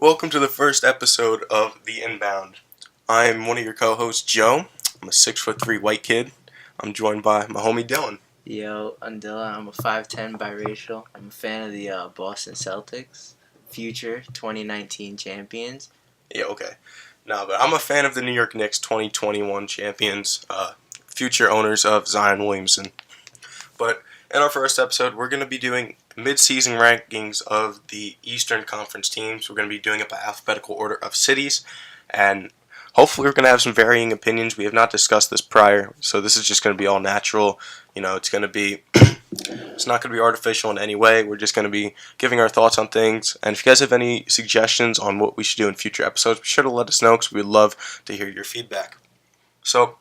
Welcome to the first episode of The Inbound. I'm one of your co-hosts, Joe. I'm a 6'3" white kid. I'm joined by my homie Dylan. Yo, I'm Dylan. I'm a 5'10" biracial. I'm a fan of the Boston Celtics, future 2019 champions. Yeah, okay. No, but I'm a fan of the New York Knicks 2021 champions, future owners of Zion Williamson. But in our first episode, we're going to be doing mid-season rankings of the Eastern Conference teams. We're going to be doing it by alphabetical order of cities, and hopefully we're going to have some varying opinions. We have not discussed this prior, so this is just going to be all natural. It's going to be it's not going to be artificial in any way. We're just going to be giving our thoughts on things. And if you guys have any suggestions on what we should do in future episodes, be sure to let us know because we'd love to hear your feedback. So,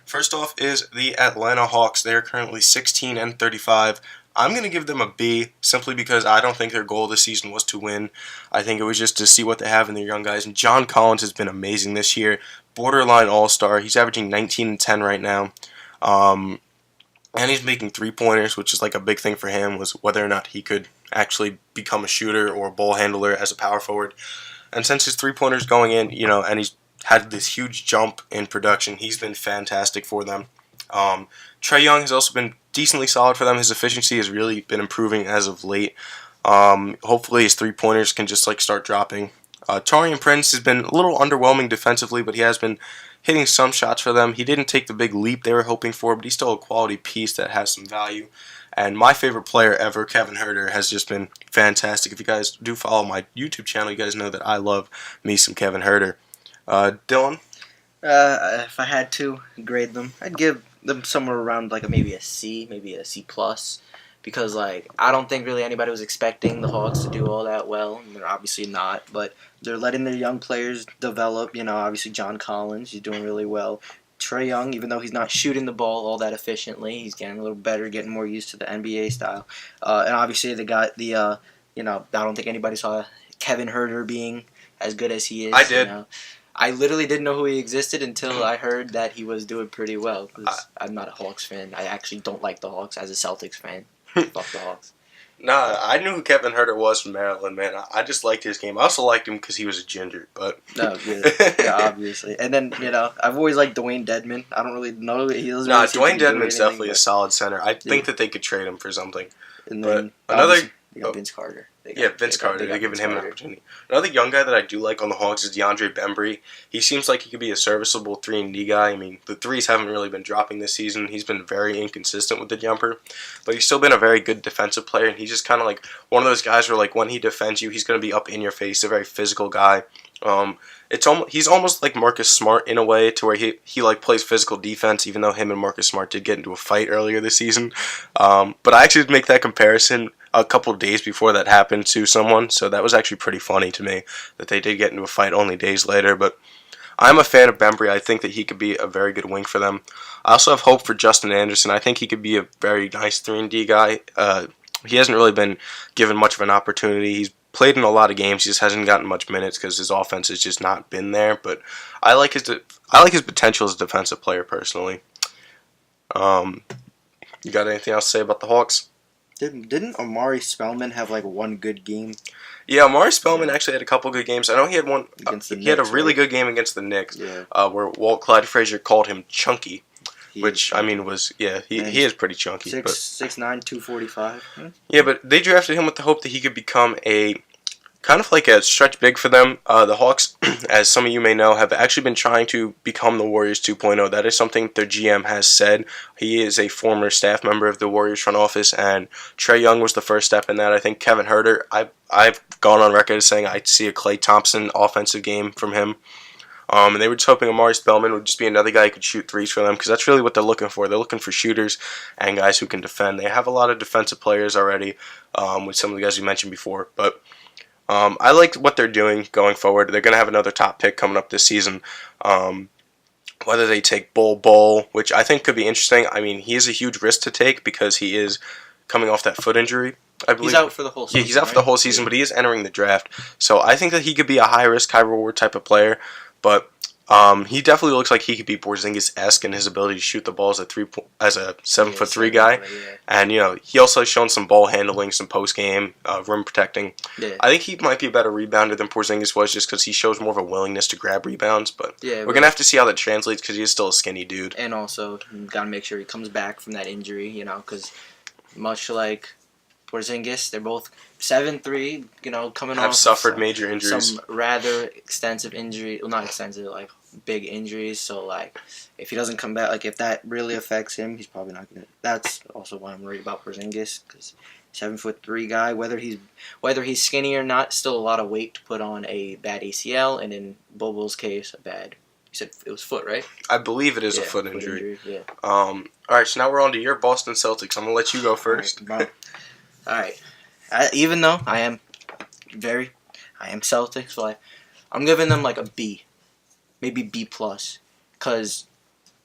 first off is the Atlanta Hawks. They are currently 16-35. I'm going to give them a B simply because I don't think their goal this season was to win. I think it was just to see what they have in their young guys. And John Collins has been amazing this year. Borderline all-star. He's averaging 19 and 10 right now. And he's making three-pointers, which is like a big thing for him, was whether or not he could actually become a shooter or a ball handler as a power forward. And since his three-pointers going in, and he's had this huge jump in production, he's been fantastic for them. Trae Young has also been decently solid for them. His efficiency has really been improving as of late. Hopefully his three-pointers can just start dropping. Taurean Prince has been a little underwhelming defensively, but he has been hitting some shots for them. He didn't take the big leap they were hoping for, but he's still a quality piece that has some value. And my favorite player ever, Kevin Huerter, has just been fantastic. If you guys do follow my YouTube channel, you guys know that I love me some Kevin Huerter. Dylan? If I had to grade them, I'd give them somewhere around maybe a C, maybe a C plus, because I don't think really anybody was expecting the Hawks to do all that well, and they're obviously not. But they're letting their young players develop. Obviously John Collins, he's doing really well. Trae Young, even though he's not shooting the ball all that efficiently, he's getting a little better, getting more used to the NBA style. And obviously they got the, I don't think anybody saw Kevin Huerter being as good as he is. I did. I literally didn't know who he existed until I heard that he was doing pretty well. Because I'm not a Hawks fan. I actually don't like the Hawks as a Celtics fan. Fuck the Hawks. Nah, I knew who Kevin Huerter was from Maryland, man. I just liked his game. I also liked him because he was a ginger, but... No, yeah, obviously. And then, I've always liked Dwayne Dedmon. I don't really know. He doesn't really Dwayne Dedmon's definitely a solid center. I think that they could trade him for something. And then, you got Vince Carter. Vince Carter. They're giving him an opportunity. Another young guy that I do like on the Hawks is DeAndre Bembry. He seems like he could be a serviceable 3-and-D guy. I mean, the threes haven't really been dropping this season. He's been very inconsistent with the jumper, but he's still been a very good defensive player, and he's just kind of one of those guys where when he defends you, he's going to be up in your face. He's a very physical guy. He's almost like Marcus Smart in a way, to where he plays physical defense, even though him and Marcus Smart did get into a fight earlier this season. But I actually make that comparison a couple of days before that happened to someone, so that was actually pretty funny to me that they did get into a fight only days later. But I'm a fan of Bembry. I think that he could be a very good wing for them. I also have hope for Justin Anderson. I think he could be a very nice 3-and-D guy. He hasn't really been given much of an opportunity. He's played in a lot of games. He just hasn't gotten much minutes because his offense has just not been there. But I like his potential as a defensive player personally. You got anything else to say about the Hawks? Didn't Omari Spellman have one good game? Yeah, Omari Spellman actually had a couple good games. I know he had one. He had a really good game against the Knicks, where Walt Clyde Frazier called him chunky. He is pretty chunky. 6'9", 245. Yeah, but they drafted him with the hope that he could become a kind of like a stretch big for them. The Hawks, as some of you may know, have actually been trying to become the Warriors 2.0. That is something their GM has said. He is a former staff member of the Warriors front office, and Trae Young was the first step in that. I think Kevin Huerter, I've gone on record as saying I'd see a Klay Thompson offensive game from him. And they were just hoping Omari Spellman would just be another guy who could shoot threes for them, because that's really what they're looking for. They're looking for shooters and guys who can defend. They have a lot of defensive players already, with some of the guys you mentioned before. But I like what they're doing going forward. They're going to have another top pick coming up this season. Whether they take Bol, which I think could be interesting. I mean, he is a huge risk to take because he is coming off that foot injury, I believe. He's out for the whole season. Yeah, he's out for the whole season, but he is entering the draft. So I think that he could be a high-risk, high-reward type of player. But He definitely looks like he could be Porzingis-esque in his ability to shoot the balls at as a 7'3" guy, and he also has shown some ball handling, some post game, rim protecting. Yeah. I think he might be a better rebounder than Porzingis was, just because he shows more of a willingness to grab rebounds. But we're gonna have to see how that translates because he is still a skinny dude. And also, you gotta make sure he comes back from that injury. Because much like Porzingis, they're both 7'3", coming off have suffered major injuries. Some rather extensive injury, well, not extensive, like big injuries. So if he doesn't come back, if that really affects him, he's probably not gonna. That's also why I'm worried about Porzingis, because 7'3" guy, whether he's skinny or not, still a lot of weight to put on a bad ACL, and in Bobo's case, a bad. You said it was foot, right? I believe it is a foot injury. Yeah. All right, so now we're on to your Boston Celtics. I'm gonna let you go first. All right. Even though I am Celtics, so I'm giving them like a B, maybe B plus, because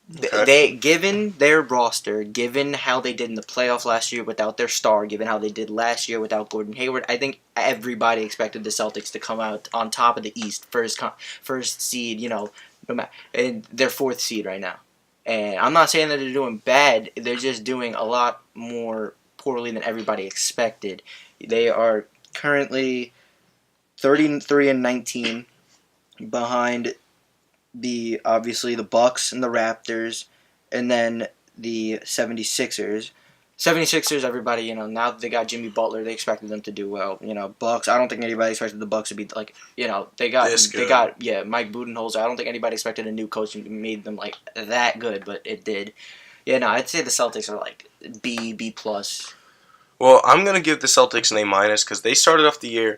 they, given their roster, given how they did in the playoffs last year without their star, given how they did last year without Gordon Hayward, I think everybody expected the Celtics to come out on top of the East, first seed, and they're fourth seed right now. And I'm not saying that they're doing bad; they're just doing a lot more poorly than everybody expected. They are currently 33-19 behind obviously the Bucks and the Raptors, and then the 76ers. 76ers, everybody, now that they got Jimmy Butler, they expected them to do well. Bucks, I don't think anybody expected the Bucks to be they got Mike Budenholzer. I don't think anybody expected a new coach and made them that good, but it did. I'd say the Celtics are B plus. Well, I'm going to give the Celtics an A- because they started off the year,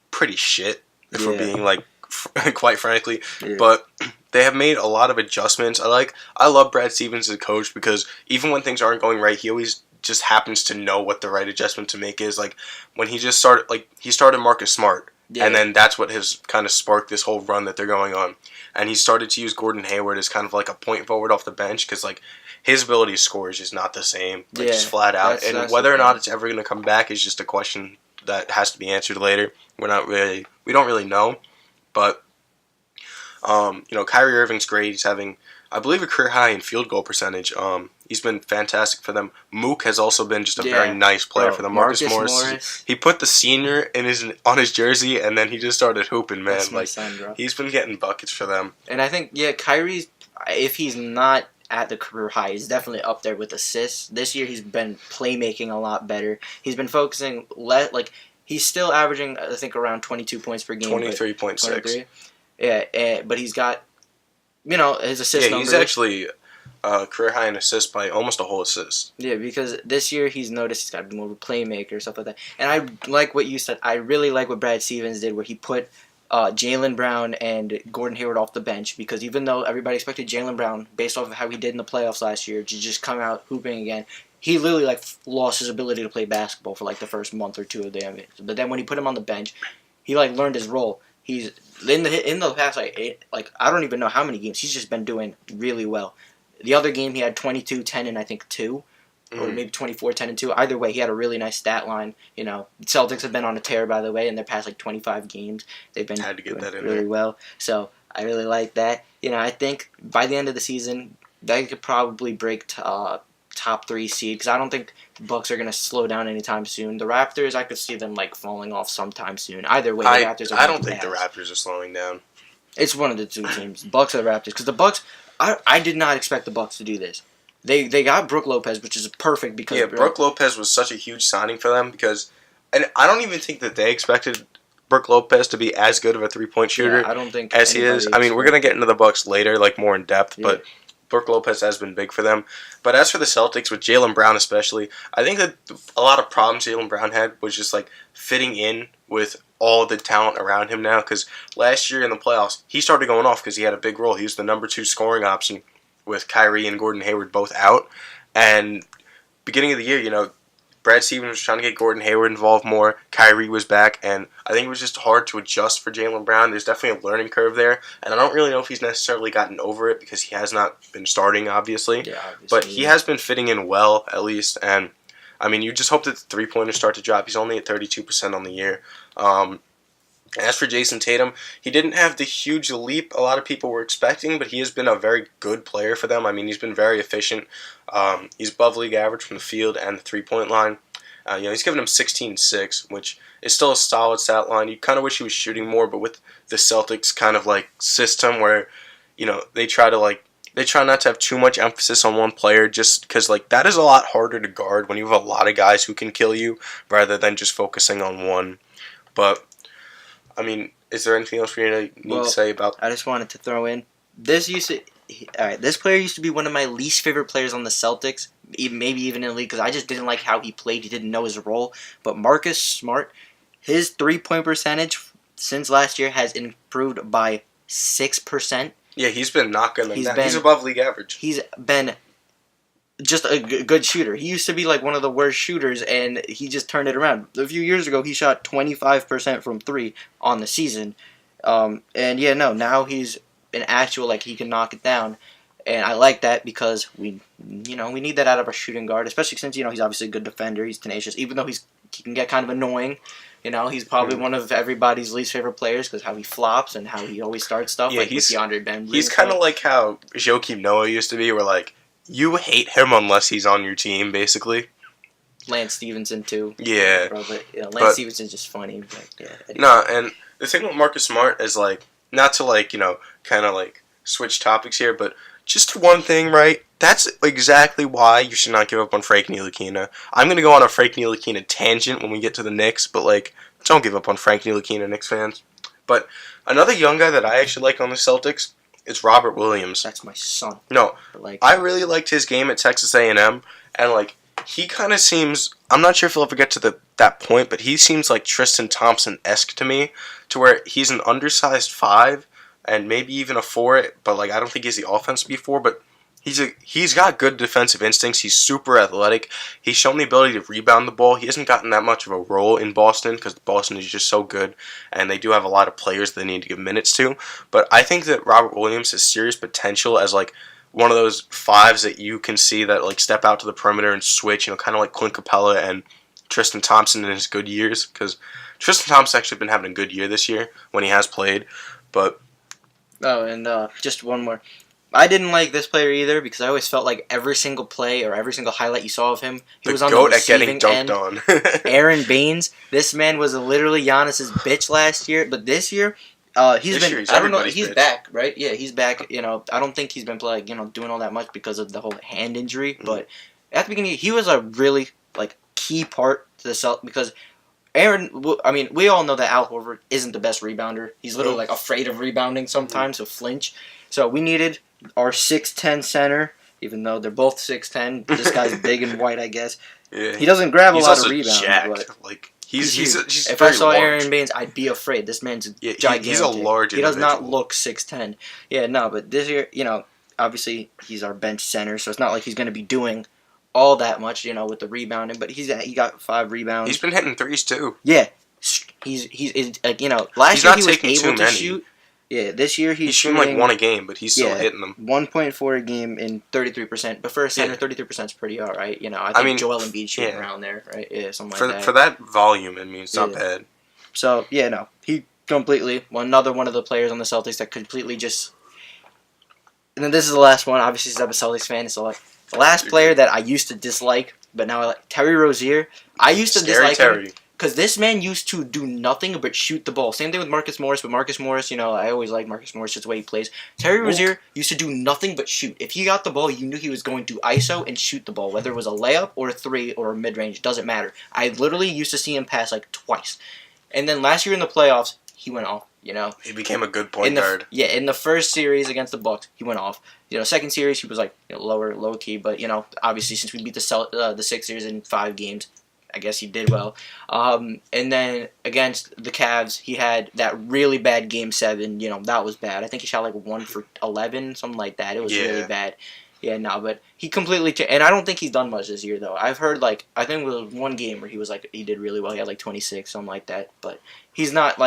pretty shit, if we're being, quite frankly. Yeah. But they have made a lot of adjustments. I love Brad Stevens as a coach because even when things aren't going right, he always just happens to know what the right adjustment to make is. When he just started, he started Marcus Smart. Yeah. And then that's what has kind of sparked this whole run that they're going on. And he started to use Gordon Hayward as kind of a point forward off the bench because, his ability to score is just not the same, just flat out. And whether or not it's ever going to come back is just a question that has to be answered later. We don't really know. But, Kyrie Irving's great. He's having, I believe, a career high in field goal percentage. He's been fantastic for them. Mook has also been just a very nice player for them. Marcus Morris. He put the senior on his jersey, and then he just started hooping, man. He's been getting buckets for them. And I think, Kyrie's, if he's not at the career high, he's definitely up there with assists. This year he's been playmaking a lot better. He's been focusing he's still averaging, I think, around 22 points per game. 23.6. Yeah, but he's got, his assist numbers. He's actually career high in assists by almost a whole assist. Yeah, because this year he's noticed he's got to be more of a playmaker, stuff like that. And I like what you said. I really like what Brad Stevens did, where he put Jaylen Brown and Gordon Hayward off the bench, because even though everybody expected Jaylen Brown, based off of how he did in the playoffs last year, to just come out hooping again, he literally lost his ability to play basketball for the first month or two of the game. But then when he put him on the bench, he learned his role. He's in the past I don't even know how many games he's just been doing really well. The other game he had 22, 10, and I think 2. Or maybe 24, 10, and 2. Either way, he had a really nice stat line. Celtics have been on a tear, by the way, in their past 25 games. They've been had to get that in really there. Well. So I really like that. I think by the end of the season, they could probably break top 3 seed, because I don't think the Bucks are going to slow down anytime soon. The Raptors, I could see them falling off sometime soon. Either way, the Raptors are I don't think the Raptors are slowing down. It's one of the two teams, Bucks or the Raptors, because the Bucks, I did not expect the Bucks to do this. They got Brook Lopez, which is perfect because Brook Lopez was such a huge signing for them and I don't even think that they expected Brook Lopez to be as good of a 3-point shooter I don't think as he is. I mean, we're gonna get into the Bucks later, more in depth, but Brook Lopez has been big for them. But as for the Celtics, with Jaylen Brown especially, I think that a lot of problems Jaylen Brown had was just fitting in with all the talent around him now. Because last year in the playoffs, he started going off because he had a big role. He was the number 2 scoring option with Kyrie and Gordon Hayward both out. And beginning of the year, Brad Stevens was trying to get Gordon Hayward involved more. Kyrie was back, and I think it was just hard to adjust for Jaylen Brown. There's definitely a learning curve there, and I don't really know if he's necessarily gotten over it because he has not been starting, obviously. Yeah, obviously. But he has been fitting in well, at least, and I mean, you just hope that the 3-pointers start to drop. He's only at 32% on the year. As for Jason Tatum, he didn't have the huge leap a lot of people were expecting, but he has been a very good player for them. I mean, he's been very efficient. He's above league average from the field and the three-point line. He's given him 16-6, which is still a solid stat line. You kind of wish he was shooting more, but with the Celtics kind of like system where, they try not to have too much emphasis on one player, just because like that is a lot harder to guard when you have a lot of guys who can kill you rather than just focusing on one. But I mean, is there anything else we need to say about? I just wanted to throw in this this player used to be one of my least favorite players on the Celtics, maybe even in the league, because I just didn't like how he played. He didn't know his role. But Marcus Smart, his 3-point percentage since last year has improved by 6%. Yeah, he's been knocking them down. He's above league average. He's been just a good shooter. He used to be like one of the worst shooters, and he just turned it around. A few years ago, he shot 25% from 3 on the season. Now he's an actual, like, he can knock it down. And I like that because we need that out of our shooting guard, especially since, he's obviously a good defender. He's tenacious, even though he can get kind of annoying. He's probably one of everybody's least favorite players because how he flops and how he always starts stuff. Yeah, like he's DeAndre Ben. He's kind of like how Joakim Noah used to be, where like you hate him unless he's on your team, basically. Lance Stevenson too. Yeah, Lance Stevenson's just funny. But, yeah. No, and the thing with Marcus Smart is like not to like kind of like switch topics here, but just one thing, right? That's exactly why you should not give up on Frank Ntilikina. I'm going to go on a Frank Ntilikina tangent when we get to the Knicks, but don't give up on Frank Ntilikina, Knicks fans. But another young guy that I actually like on the Celtics is Robert Williams. That's my son. No, I really liked his game at Texas A&M, and he kind of seems, I'm not sure if he'll ever get to that point, but he seems like Tristan Thompson-esque to me, to where he's an undersized 5, and maybe even a 4, but I don't think he's the offense to be 4, but he's got good defensive instincts. He's super athletic. He's shown the ability to rebound the ball. He hasn't gotten that much of a role in Boston because Boston is just so good, and they do have a lot of players they need to give minutes to. But I think that Robert Williams has serious potential as one of those 5s that you can see that step out to the perimeter and switch, kind of like Clint Capella and Tristan Thompson in his good years, because Tristan Thompson's actually been having a good year this year when he has played. But just one more. I didn't like this player either because I always felt like every single play or every single highlight you saw of him, he was on the receiving end. On. Aaron Baines, this man was literally Giannis's bitch last year, but this year, he's back, right? Yeah, he's back. I don't think he's been doing all that much because of the whole hand injury, but at the beginning, he was a really key part to the Celtics because we all know that Al Horford isn't the best rebounder. He's literally afraid of rebounding sometimes, so flinch. So we needed our 6'10" center, even though they're both 6'10". This guy's big and white, I guess. Yeah. He doesn't grab a lot of rebounds. Jacked. But he's if very I saw large. Aaron Baines, I'd be afraid. This man's gigantic. He's a large He does not individual. look 6'10". Yeah, no, but this year, obviously he's our bench center, so it's not like he's going to be doing all that much, with the rebounding. But he got 5 rebounds. He's been hitting threes too. Yeah, last year he was able to shoot. Yeah, this year he's shooting shooting 1 a game, but he's still hitting them. 1.4 a game in 33%. But for a center, 33% is pretty all right. I think Joel Embiid shooting around there, right? Yeah, something like that. For that volume, it's not bad. So, he completely, another one of the players on the Celtics that completely just... And then this is the last one. Obviously, since I'm a Celtics fan, so the last player that I used to dislike, but now I like, Terry Rozier. I used to dislike him. Because this man used to do nothing but shoot the ball. Same thing with Marcus Morris, but Marcus Morris, I always like Marcus Morris, just the way he plays. Terry Rozier used to do nothing but shoot. If he got the ball, you knew he was going to ISO and shoot the ball, whether it was a layup or a 3 or a mid-range, doesn't matter. I literally used to see him pass twice. And then last year in the playoffs, he went off, He became a good point guard. Yeah, in the first series against the Bucks, he went off. Second series, he was low key, but, obviously since we beat the Sixers in 5 games, I guess he did well. And then against the Cavs, he had that really bad Game 7. That was bad. I think he shot 1 for 11, something like that. It was really bad. Yeah, no, but he completely changed. And I don't think he's done much this year, though. I've heard, I think it was 1 game where he was, he did really well. He had, 26, something like that. But he's not,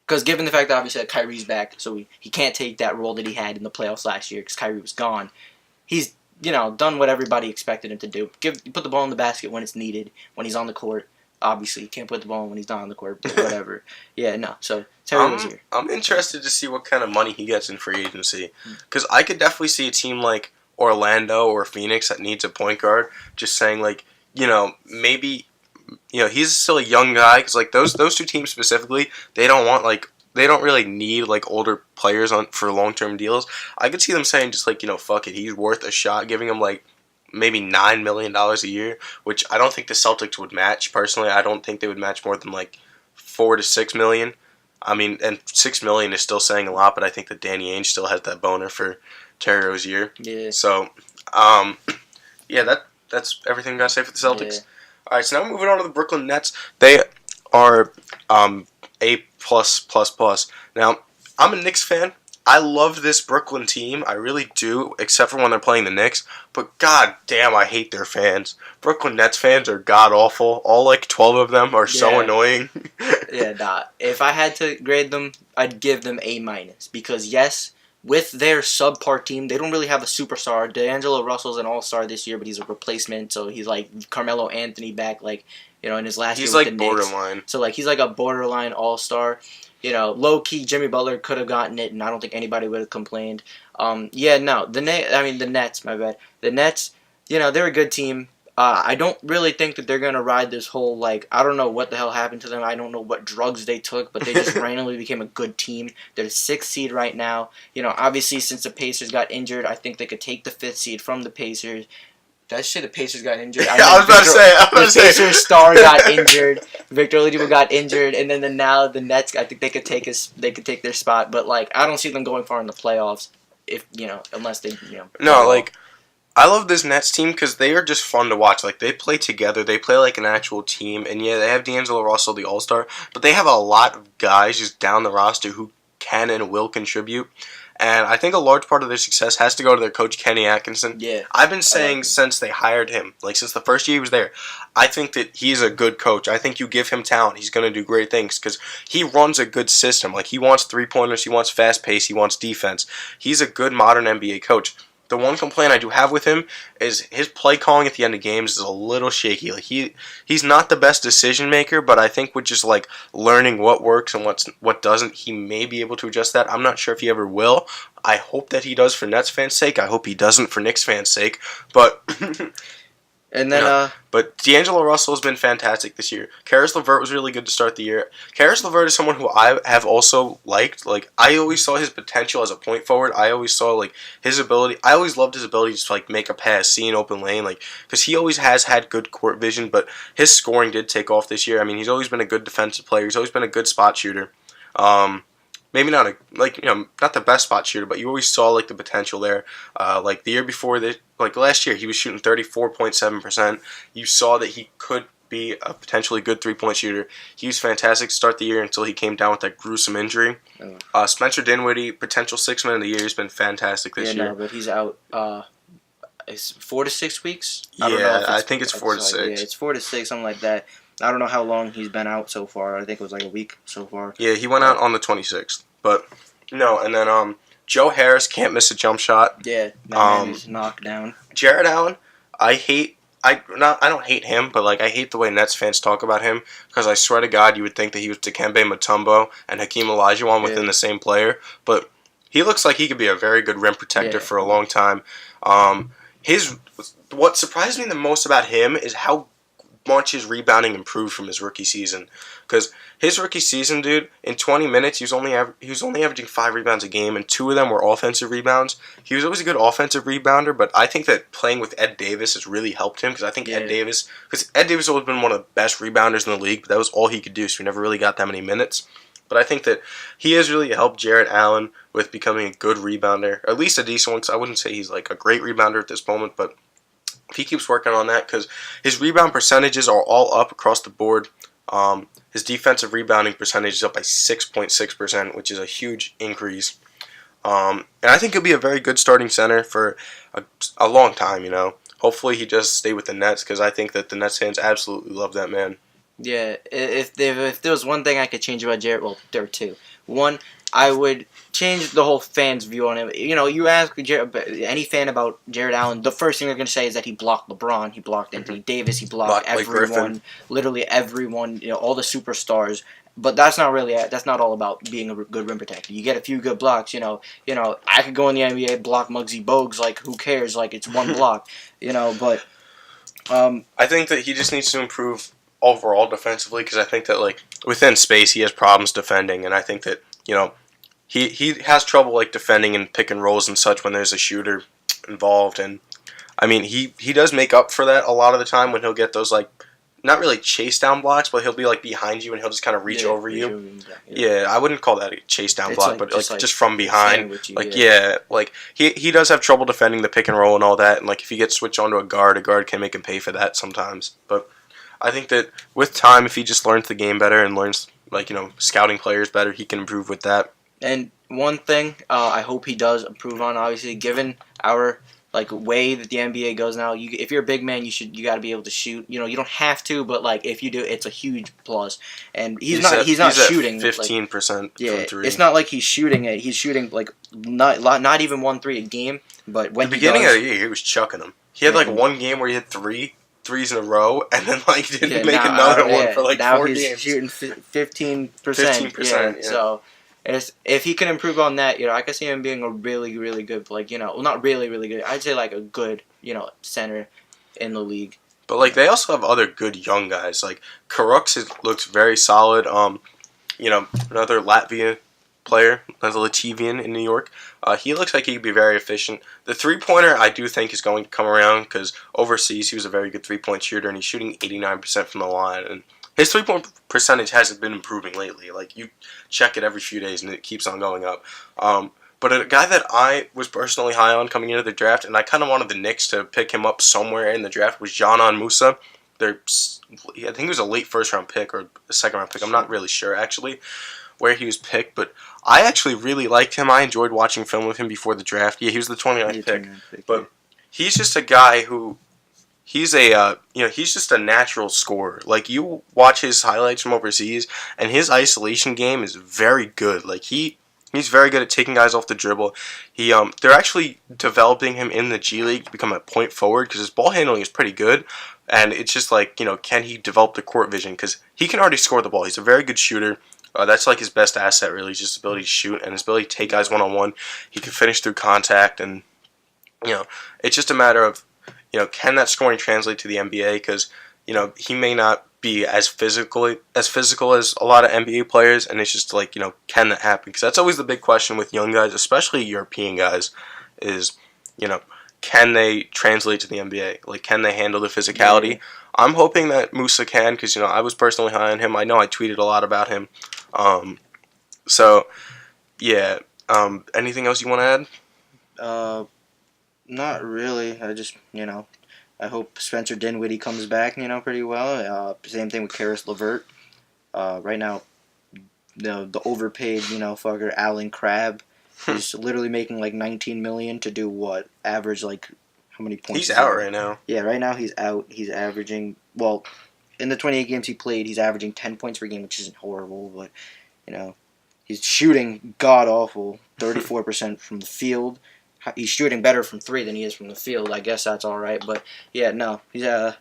because given the fact that obviously Kyrie's back, so he can't take that role that he had in the playoffs last year because Kyrie was gone. He's done what everybody expected him to do. Put the ball in the basket when it's needed, when he's on the court. obviously, you can't put the ball when he's not on the court, but whatever. Yeah, no. So Terry Rozier. I'm interested to see what kind of money he gets in free agency, because I could definitely see a team like Orlando or Phoenix that needs a point guard just saying like, maybe, he's still a young guy, because like those two teams specifically, they don't really need like older players on for long-term deals. I could see them saying just like, fuck it, he's worth a shot, giving him like maybe $9 million a year, which I don't think the Celtics would match. Personally, I don't think they would match more than like 4 to 6 million. I mean, and 6 million is still saying a lot, but I think that Danny Ainge still has that boner for Terry Rozier. Yeah. So, yeah, that's everything I gotta say for the Celtics. Yeah. All right, so now moving on to the Brooklyn Nets. They are A plus plus plus. Now, I'm a Knicks fan. I love this Brooklyn team. I really do, except for when they're playing the Knicks. But god damn, I hate their fans. Brooklyn Nets fans are god awful. All like 12 of them are so annoying. Yeah, nah. If I had to grade them, I'd give them A minus, because yes, with their subpar team, they don't really have a superstar. D'Angelo Russell's an all-star this year, but he's a replacement, so he's like Carmelo Anthony back, like, in his last year with like the Knicks. borderline. So like he's like a borderline all-star. Low key, Jimmy Butler could have gotten it, and I don't think anybody would have complained. The Nets, my bad. The Nets, they're a good team. I don't really think that they're gonna ride this whole like, I don't know what the hell happened to them. I don't know what drugs they took, but they just randomly became a good team. They're the 6th seed right now. Obviously since the Pacers got injured, I think they could take the 5th seed from the Pacers. Did I say the Pacers got injured? I was about to say. The Pacers star got injured. Victor Oladipo got injured, and then the Nets. I think they could take their spot, but like I don't see them going far in the playoffs. If unless they No, like I love this Nets team because they are just fun to watch. Like they play together, they play like an actual team, and yeah, they have D'Angelo Russell, the All-Star, but they have a lot of guys just down the roster who can and will contribute. And I think a large part of their success has to go to their coach, Kenny Atkinson. Yeah. I've been saying since they hired him, like since the first year he was there, I think that he's a good coach. I think you give him talent, he's going to do great things because he runs a good system. Like he wants three-pointers, he wants fast pace, he wants defense. He's a good modern NBA coach. The one complaint I do have with him is his play calling at the end of games is a little shaky. Like he's not the best decision maker, but I think with just like learning what works and what doesn't, he may be able to adjust that. I'm not sure if he ever will. I hope that he does for Nets fans' sake. I hope he doesn't for Knicks fans' sake. But and then but D'Angelo Russell has been fantastic this year. Karis LeVert was really good to start the year. Karis LeVert is someone who I have also liked. Like I always saw his potential as a point forward. I always saw like his ability. I always loved his ability to like make a pass, see an open lane, like because he always has had good court vision. But his scoring did take off this year. I mean, he's always been a good defensive player. He's always been a good spot shooter. Maybe not not the best spot shooter, but you always saw like the potential there. Like the year before this, like last year, he was shooting 34.7%. You saw that he could be a potentially good 3-point shooter. He was fantastic to start the year until he came down with that gruesome injury. Spencer Dinwiddie, potential 6th man of the year, has been fantastic this year. Yeah, no, but he's out. It's 4 to 6 weeks. I think it's 4 to 6. Yeah, it's 4 to 6, something like that. I don't know how long he's been out so far. I think it was like a week so far. Yeah, he went out on the 26th. But no, and then Joe Harris can't miss a jump shot. Yeah, that man is knocked down. Jared Allen, I don't hate him, but like I hate the way Nets fans talk about him because I swear to God, you would think that he was Dikembe Mutombo and Hakeem Olajuwon within the same player. But he looks like he could be a very good rim protector for a long time. What surprised me the most about him is how much his rebounding improved from his rookie season. Because his rookie season, dude, in 20 minutes, he was only averaging 5 rebounds a game, and 2 of them were offensive rebounds. He was always a good offensive rebounder, but I think that playing with Ed Davis has really helped him, because I think Ed Davis has always been one of the best rebounders in the league, but that was all he could do, so he never really got that many minutes. But I think that he has really helped Jared Allen with becoming a good rebounder, or at least a decent one, because I wouldn't say he's like a great rebounder at this moment, but if he keeps working on that, because his rebound percentages are all up across the board. His defensive rebounding percentage is up by 6.6%, which is a huge increase. And I think he'll be a very good starting center for a long time, Hopefully he just stay with the Nets, because I think that the Nets fans absolutely love that man. Yeah, if there was one thing I could change about Jared, well, there are two. One, I would change the whole fans' view on him. You ask any fan about Jared Allen, the first thing they're going to say is that he blocked LeBron, he blocked Anthony Davis, he blocked Blake Griffin. everyone, literally everyone, all the superstars. But that's not all about being a good rim protector. You get a few good blocks. I could go in the NBA, block Muggsy Bogues. Like, who cares? Like, it's one block. But I think that he just needs to improve overall defensively because I think that like within space he has problems defending, and I think that he has trouble like defending and pick and rolls and such when there's a shooter involved, and I mean he does make up for that a lot of the time when he'll get those like not really chase down blocks, but he'll be like behind you and he'll just kind of reach over you. Yeah, I wouldn't call that a chase down block, but just from behind. Like he does have trouble defending the pick and roll and all that, and like if he gets switched onto a guard can make him pay for that sometimes. But I think that with time, if he just learns the game better and learns like scouting players better, he can improve with that. And one thing I hope he does improve on, obviously, given our way that the NBA goes now, if you're a big man, you got to be able to shoot. You don't have to, but like if you do, it's a huge plus. And he's not shooting 15% from three. It's not like he's shooting it. He's shooting like not even 1-3 a game. But when the beginning of the year, he was chucking them. He had like one game where he hit threes in a row, and then like didn't make another one for like now 4 he's games. Shooting 15%. 15%. Yeah. So. If he can improve on that, I could see him being a really, really good, not really, really good. I'd say like a good, center in the league. But like they also have other good young guys. Like Karuk looks very solid. Another Latvian player, another Latvian in New York. He looks like he could be very efficient. The 3-pointer I do think is going to come around because overseas he was a very good 3-point shooter and he's shooting 89% from the line and. His 3-point percentage hasn't been improving lately. Like, you check it every few days, and it keeps on going up. But a guy that I was personally high on coming into the draft, and I kind of wanted the Knicks to pick him up somewhere in the draft, was John Musa. I think he was a late first-round pick or a second-round pick. I'm not really sure, actually, where he was picked. But I actually really liked him. I enjoyed watching film of him before the draft. Yeah, he was the 29th pick. But he's just a guy who... He's just a natural scorer. Like, you watch his highlights from overseas, and his isolation game is very good. Like, he's very good at taking guys off the dribble. They're actually developing him in the G League to become a point forward because his ball handling is pretty good. And it's just like, can he develop the court vision? Because he can already score the ball. He's a very good shooter. That's like his best asset, really, just his ability to shoot and his ability to take guys one-on-one. He can finish through contact, and, it's just a matter of, can that scoring translate to the NBA? Because, he may not be as physical as a lot of NBA players, and it's just like, can that happen? Because that's always the big question with young guys, especially European guys, is, can they translate to the NBA? Like, can they handle the physicality? Yeah. I'm hoping that Musa can, because, I was personally high on him. I know I tweeted a lot about him. Anything else you want to add? Not really. I just, I hope Spencer Dinwiddie comes back, pretty well. Same thing with Karis LeVert. Right now, the overpaid, fucker Alan Crabb is literally making like $19 million to do what? Average like how many points? He's out right now. Yeah, right now he's out. He's averaging in the 28 games he played, he's averaging 10 points per game, which isn't horrible, but he's shooting god awful, 34% from the field. He's shooting better from 3 than he is from the field. I guess that's all right. But, yeah, no. He's out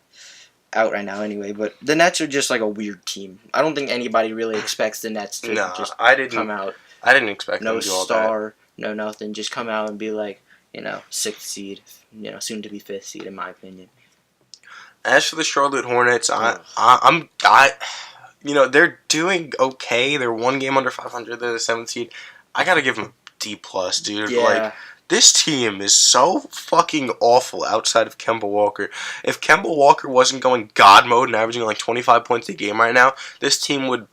right now anyway. But the Nets are just like a weird team. I don't think anybody really expects the Nets to come out. I didn't expect them to do all that. No star, no nothing. Just come out and be like, 6th seed. Soon to be 5th seed, in my opinion. As for the Charlotte Hornets, they're doing okay. They're 1 game under 500. They're the 7th seed. I got to give them a D+, dude. Yeah. This team is so fucking awful outside of Kemba Walker. If Kemba Walker wasn't going God mode and averaging like 25 points a game right now, this team would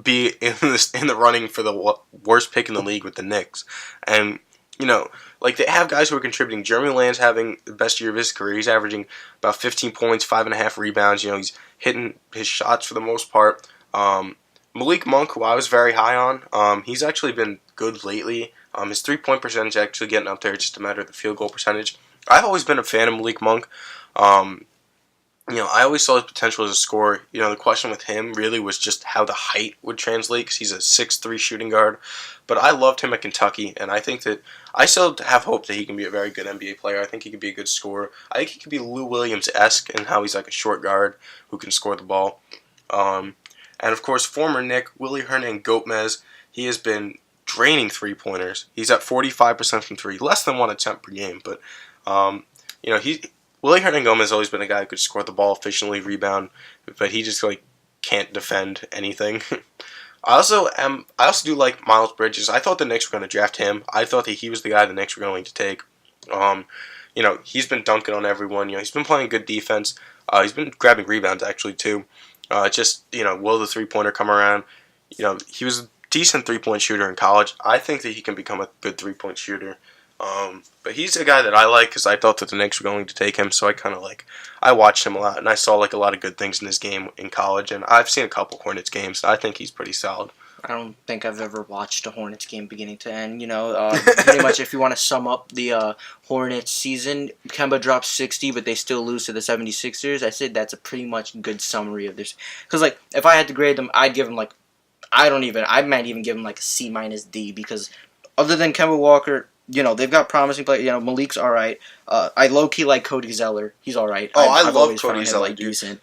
be in the running for the worst pick in the league with the Knicks. And, they have guys who are contributing. Jeremy Lamb's having the best year of his career. He's averaging about 15 points, 5.5 rebounds. He's hitting his shots for the most part. Malik Monk, who I was very high on, he's actually been good lately. His 3-point percentage actually getting up there. It's just a matter of the field goal percentage. I've always been a fan of Malik Monk. I always saw his potential as a scorer. The question with him really was just how the height would translate because he's a 6'3" shooting guard. But I loved him at Kentucky, and I think that I still have hope that he can be a very good NBA player. I think he could be a good scorer. I think he could be Lou Williams-esque in how he's like a short guard who can score the ball. And of course, former Knick, Willie Hernan-Gomez, he has been draining three-pointers. He's at 45% from three, less than one attempt per game. But, he Willie Hernan-Gomez has always been a guy who could score the ball efficiently, rebound, but he just can't defend anything. I also do like Miles Bridges. I thought the Knicks were going to draft him. I thought that he was the guy the Knicks were going to take. He's been dunking on everyone. He's been playing good defense. He's been grabbing rebounds actually too. Will the three-pointer come around? He was a decent three-point shooter in college. I think that he can become a good three-point shooter. But he's a guy that I like because I thought that the Knicks were going to take him, so I watched him a lot, and I saw a lot of good things in his game in college, and I've seen a couple Hornets games, and I think he's pretty solid. I don't think I've ever watched a Hornets game beginning to end. Pretty much if you want to sum up the Hornets season, Kemba dropped 60, but they still lose to the 76ers. I said that's a pretty much good summary of this. Because, if I had to grade them, I'd give them, I might even give them, a C-D, because other than Kemba Walker, they've got promising players. Malik's all right. I low-key like Cody Zeller. He's all right. I love Cody Zeller, dude. Decent.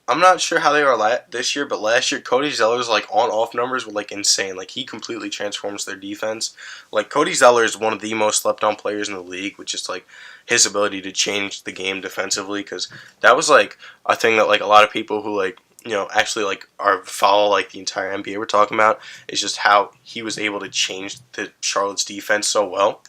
I'm not sure how they are this year, but last year Cody Zeller's on-off numbers were insane. He completely transforms their defense. Cody Zeller is one of the most slept-on players in the league, with just his ability to change the game defensively. Because that was a thing that a lot of people who actually follow the entire NBA we're talking about is just how he was able to change the Charlotte's defense so well.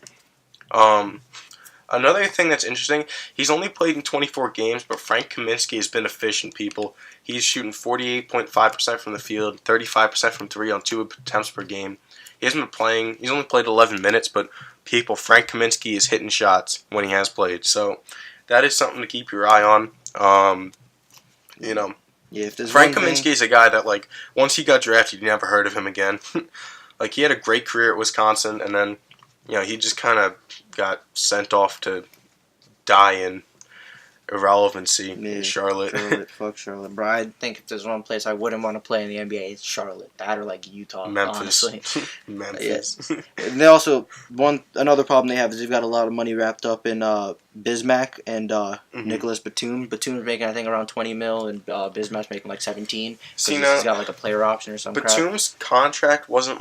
Another thing that's interesting, he's only played in 24 games, but Frank Kaminsky has been efficient, people. He's shooting 48.5% from the field, 35% from three on 2 attempts per game. He hasn't been playing. He's only played 11 minutes, but people, Frank Kaminsky is hitting shots when he has played. So that is something to keep your eye on. Yeah, if Frank Kaminsky is a guy that, once he got drafted, you never heard of him again. He had a great career at Wisconsin, and then, he just kind of got sent off to die in irrelevancy in Charlotte. Fuck Charlotte. Bro, I think if there's one place I wouldn't want to play in the NBA, it's Charlotte. That or Utah, Memphis. honestly. Memphis. Yeah. And they also, another problem they have is they've got a lot of money wrapped up in Bismack and Nicholas Batum. Batum's making, I think, around $20 million, and Bismack's making 17. See, he's got a player option or something. Batum's contract wasn't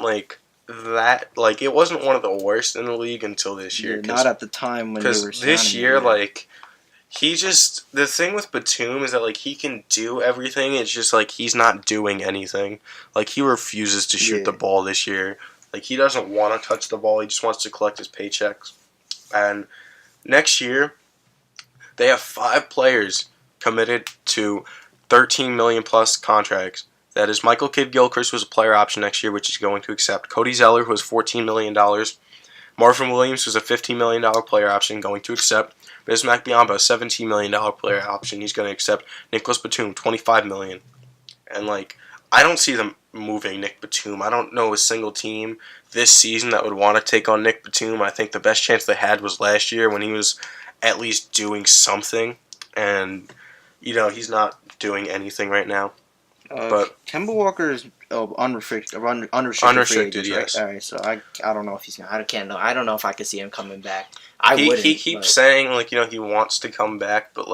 that it wasn't one of the worst in the league until this year. Not at the time when they were signing this year, it, he just, the thing with Batum is that he can do everything. It's just he's not doing anything. He refuses to shoot the ball this year. He doesn't want to touch the ball. He just wants to collect his paychecks. And next year, they have 5 players committed to $13 million plus contracts. That is Michael Kidd-Gilchrist, who has a player option next year, which he's going to accept. Cody Zeller, who has $14 million. Marvin Williams, who has a $15 million player option, going to accept. Bismack Biyombo, $17 million player option, he's going to accept. Nicholas Batum, $25 million. And, I don't see them moving Nick Batum. I don't know a single team this season that would want to take on Nick Batum. I think the best chance they had was last year when he was at least doing something. And, he's not doing anything right now. But Kemba Walker is unrestricted free agent, yes. Right? All right, so I don't know if he's gonna. I don't know if I could see him coming back. He keeps saying he wants to come back, but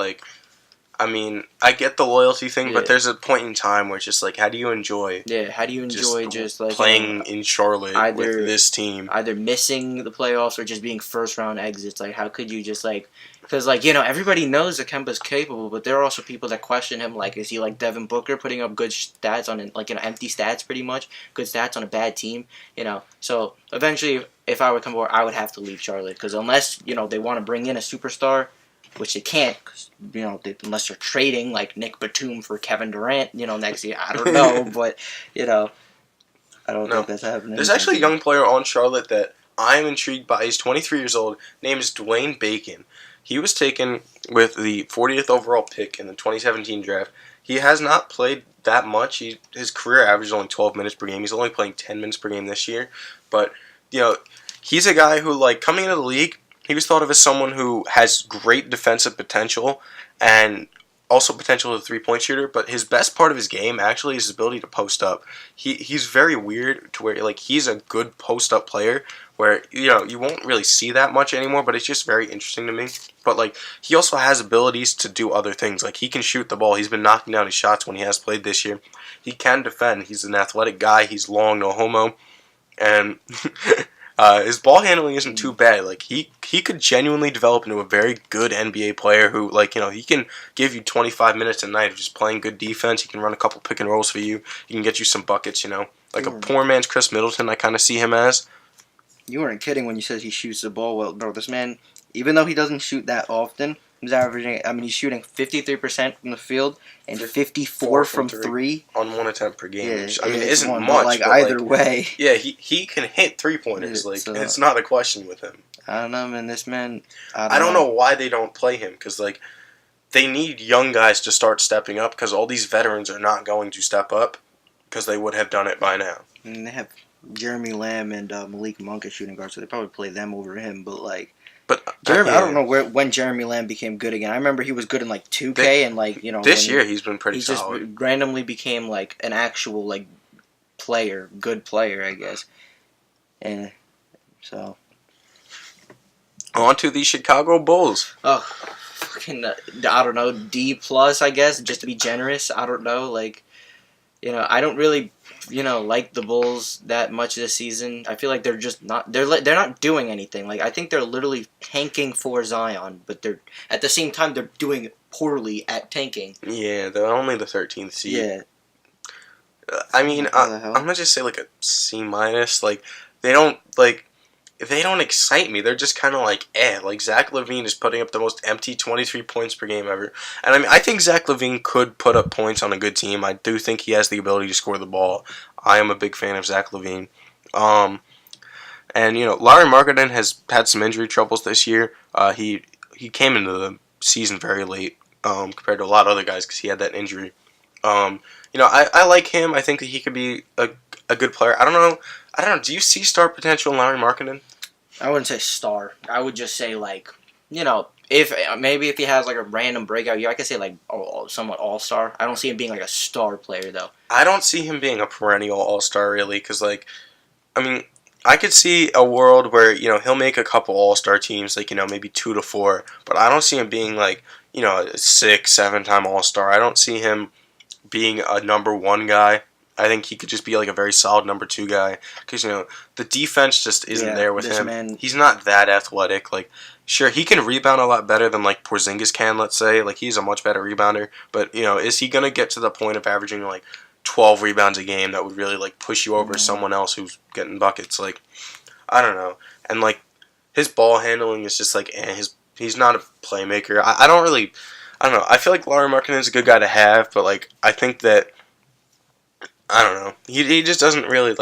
I get the loyalty thing, but there's a point in time where it's just how do you enjoy? Yeah, how do you enjoy just playing in Charlotte with this team? Either missing the playoffs or just being first round exits. How could you just because everybody knows that Kemba's capable, but there are also people that question him. Is he like Devin Booker, putting up good stats on empty stats, pretty much good stats on a bad team? So eventually, if I were Kemba, I would have to leave Charlotte because unless they want to bring in a superstar, which they can't, cause, unless they're trading Nick Batum for Kevin Durant, next year. I don't know, but I don't think that's happening. There's actually a young player on Charlotte that I'm intrigued by. He's 23 years old. Name is Dwayne Bacon. He was taken with the 40th overall pick in the 2017 draft. He has not played that much. His career average is only 12 minutes per game. He's only playing 10 minutes per game this year. But, he's a guy who, coming into the league, he was thought of as someone who has great defensive potential and also potential as a three-point shooter, but his best part of his game actually is his ability to post up. He's very weird to where like he's a good post-up player where you won't really see that much anymore, but it's just very interesting to me. But like he also has abilities to do other things. Like he can shoot the ball. He's been knocking down his shots when he has played this year. He can defend. He's an athletic guy. He's long, no homo, and his ball handling isn't too bad. Like he could genuinely develop into a very good NBA player who he can give you 25 minutes a night of just playing good defense. He can run a couple pick and rolls for you. He can get you some buckets. Like a poor man's Chris Middleton. I kind of see him as. You weren't kidding when you said he shoots the ball well, bro. This man, even though he doesn't shoot that often, he's averaging. I mean, he's shooting 53% from the field and 54 from three on one attempt per game. Yeah, which, I mean, it isn't one, much. But either way, yeah, he can hit 3-pointers. It's not a question with him. I don't know, man. This man. I don't know why they don't play him because they need young guys to start stepping up because all these veterans are not going to step up because they would have done it by now. And they have Jeremy Lamb and Malik Monk as shooting guards, so they probably play them over him. But Jeremy, I don't know when Jeremy Lamb became good again. I remember he was good in 2K and this year he's been pretty solid. He just randomly became an actual player, good player, I guess. And so on to the Chicago Bulls. Oh, fucking I don't know, D+, I guess, just to be generous. I don't know, I don't really like the Bulls that much this season. I feel like they're just not they're not doing anything. I think they're literally tanking for Zion, but they're at the same time they're doing poorly at tanking. Yeah, they're only the 13th seed. Yeah. I mean, I'm gonna just say a C-. They don't excite me. They're just kind of Zach LaVine is putting up the most empty 23 points per game ever. And I mean, I think Zach LaVine could put up points on a good team. I do think he has the ability to score the ball. I am a big fan of Zach LaVine. And Larry Markkinen has had some injury troubles this year. He came into the season very late compared to a lot of other guys because he had that injury. I like him. I think that he could be a good player. I don't know. Do you see star potential in Larry Markkinen? I wouldn't say star. I would just say if he has a random breakout year, I could say somewhat all-star. I don't see him being a star player though. I don't see him being a perennial all-star really, because I could see a world where he'll make a couple all-star teams, maybe 2 to 4, but I don't see him being a 6-7-time all-star. I don't see him being a number 1 guy. I think he could just be a very solid number 2 guy because the defense just isn't there with him. Man, he's not that athletic. Sure, he can rebound a lot better than Porzingis can. Let's say he's a much better rebounder, but is he gonna get to the point of averaging 12 rebounds a game that would really push you over someone else who's getting buckets? I don't know. And his ball handling is just he's not a playmaker. I don't know. I feel like Larry Markkinen is a good guy to have, but I think that. I don't know. He just doesn't really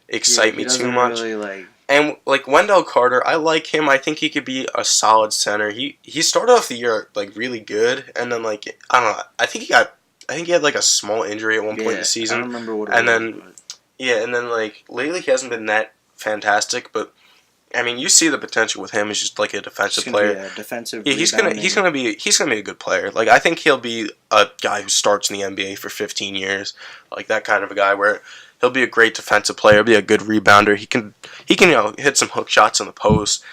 excite me too much. Really, and Wendell Carter, I like him. I think he could be a solid center. He started off the year really good, and then I don't know. I think he had a small injury at one point in the season. I don't remember what it was. And then lately he hasn't been that fantastic, but I mean, you see the potential with him as just a defensive player. Yeah, defensive. Yeah, he's gonna be a good player. I think he'll be a guy who starts in the NBA for 15 years, that kind of a guy where he'll be a great defensive player, be a good rebounder. He can hit some hook shots in the post.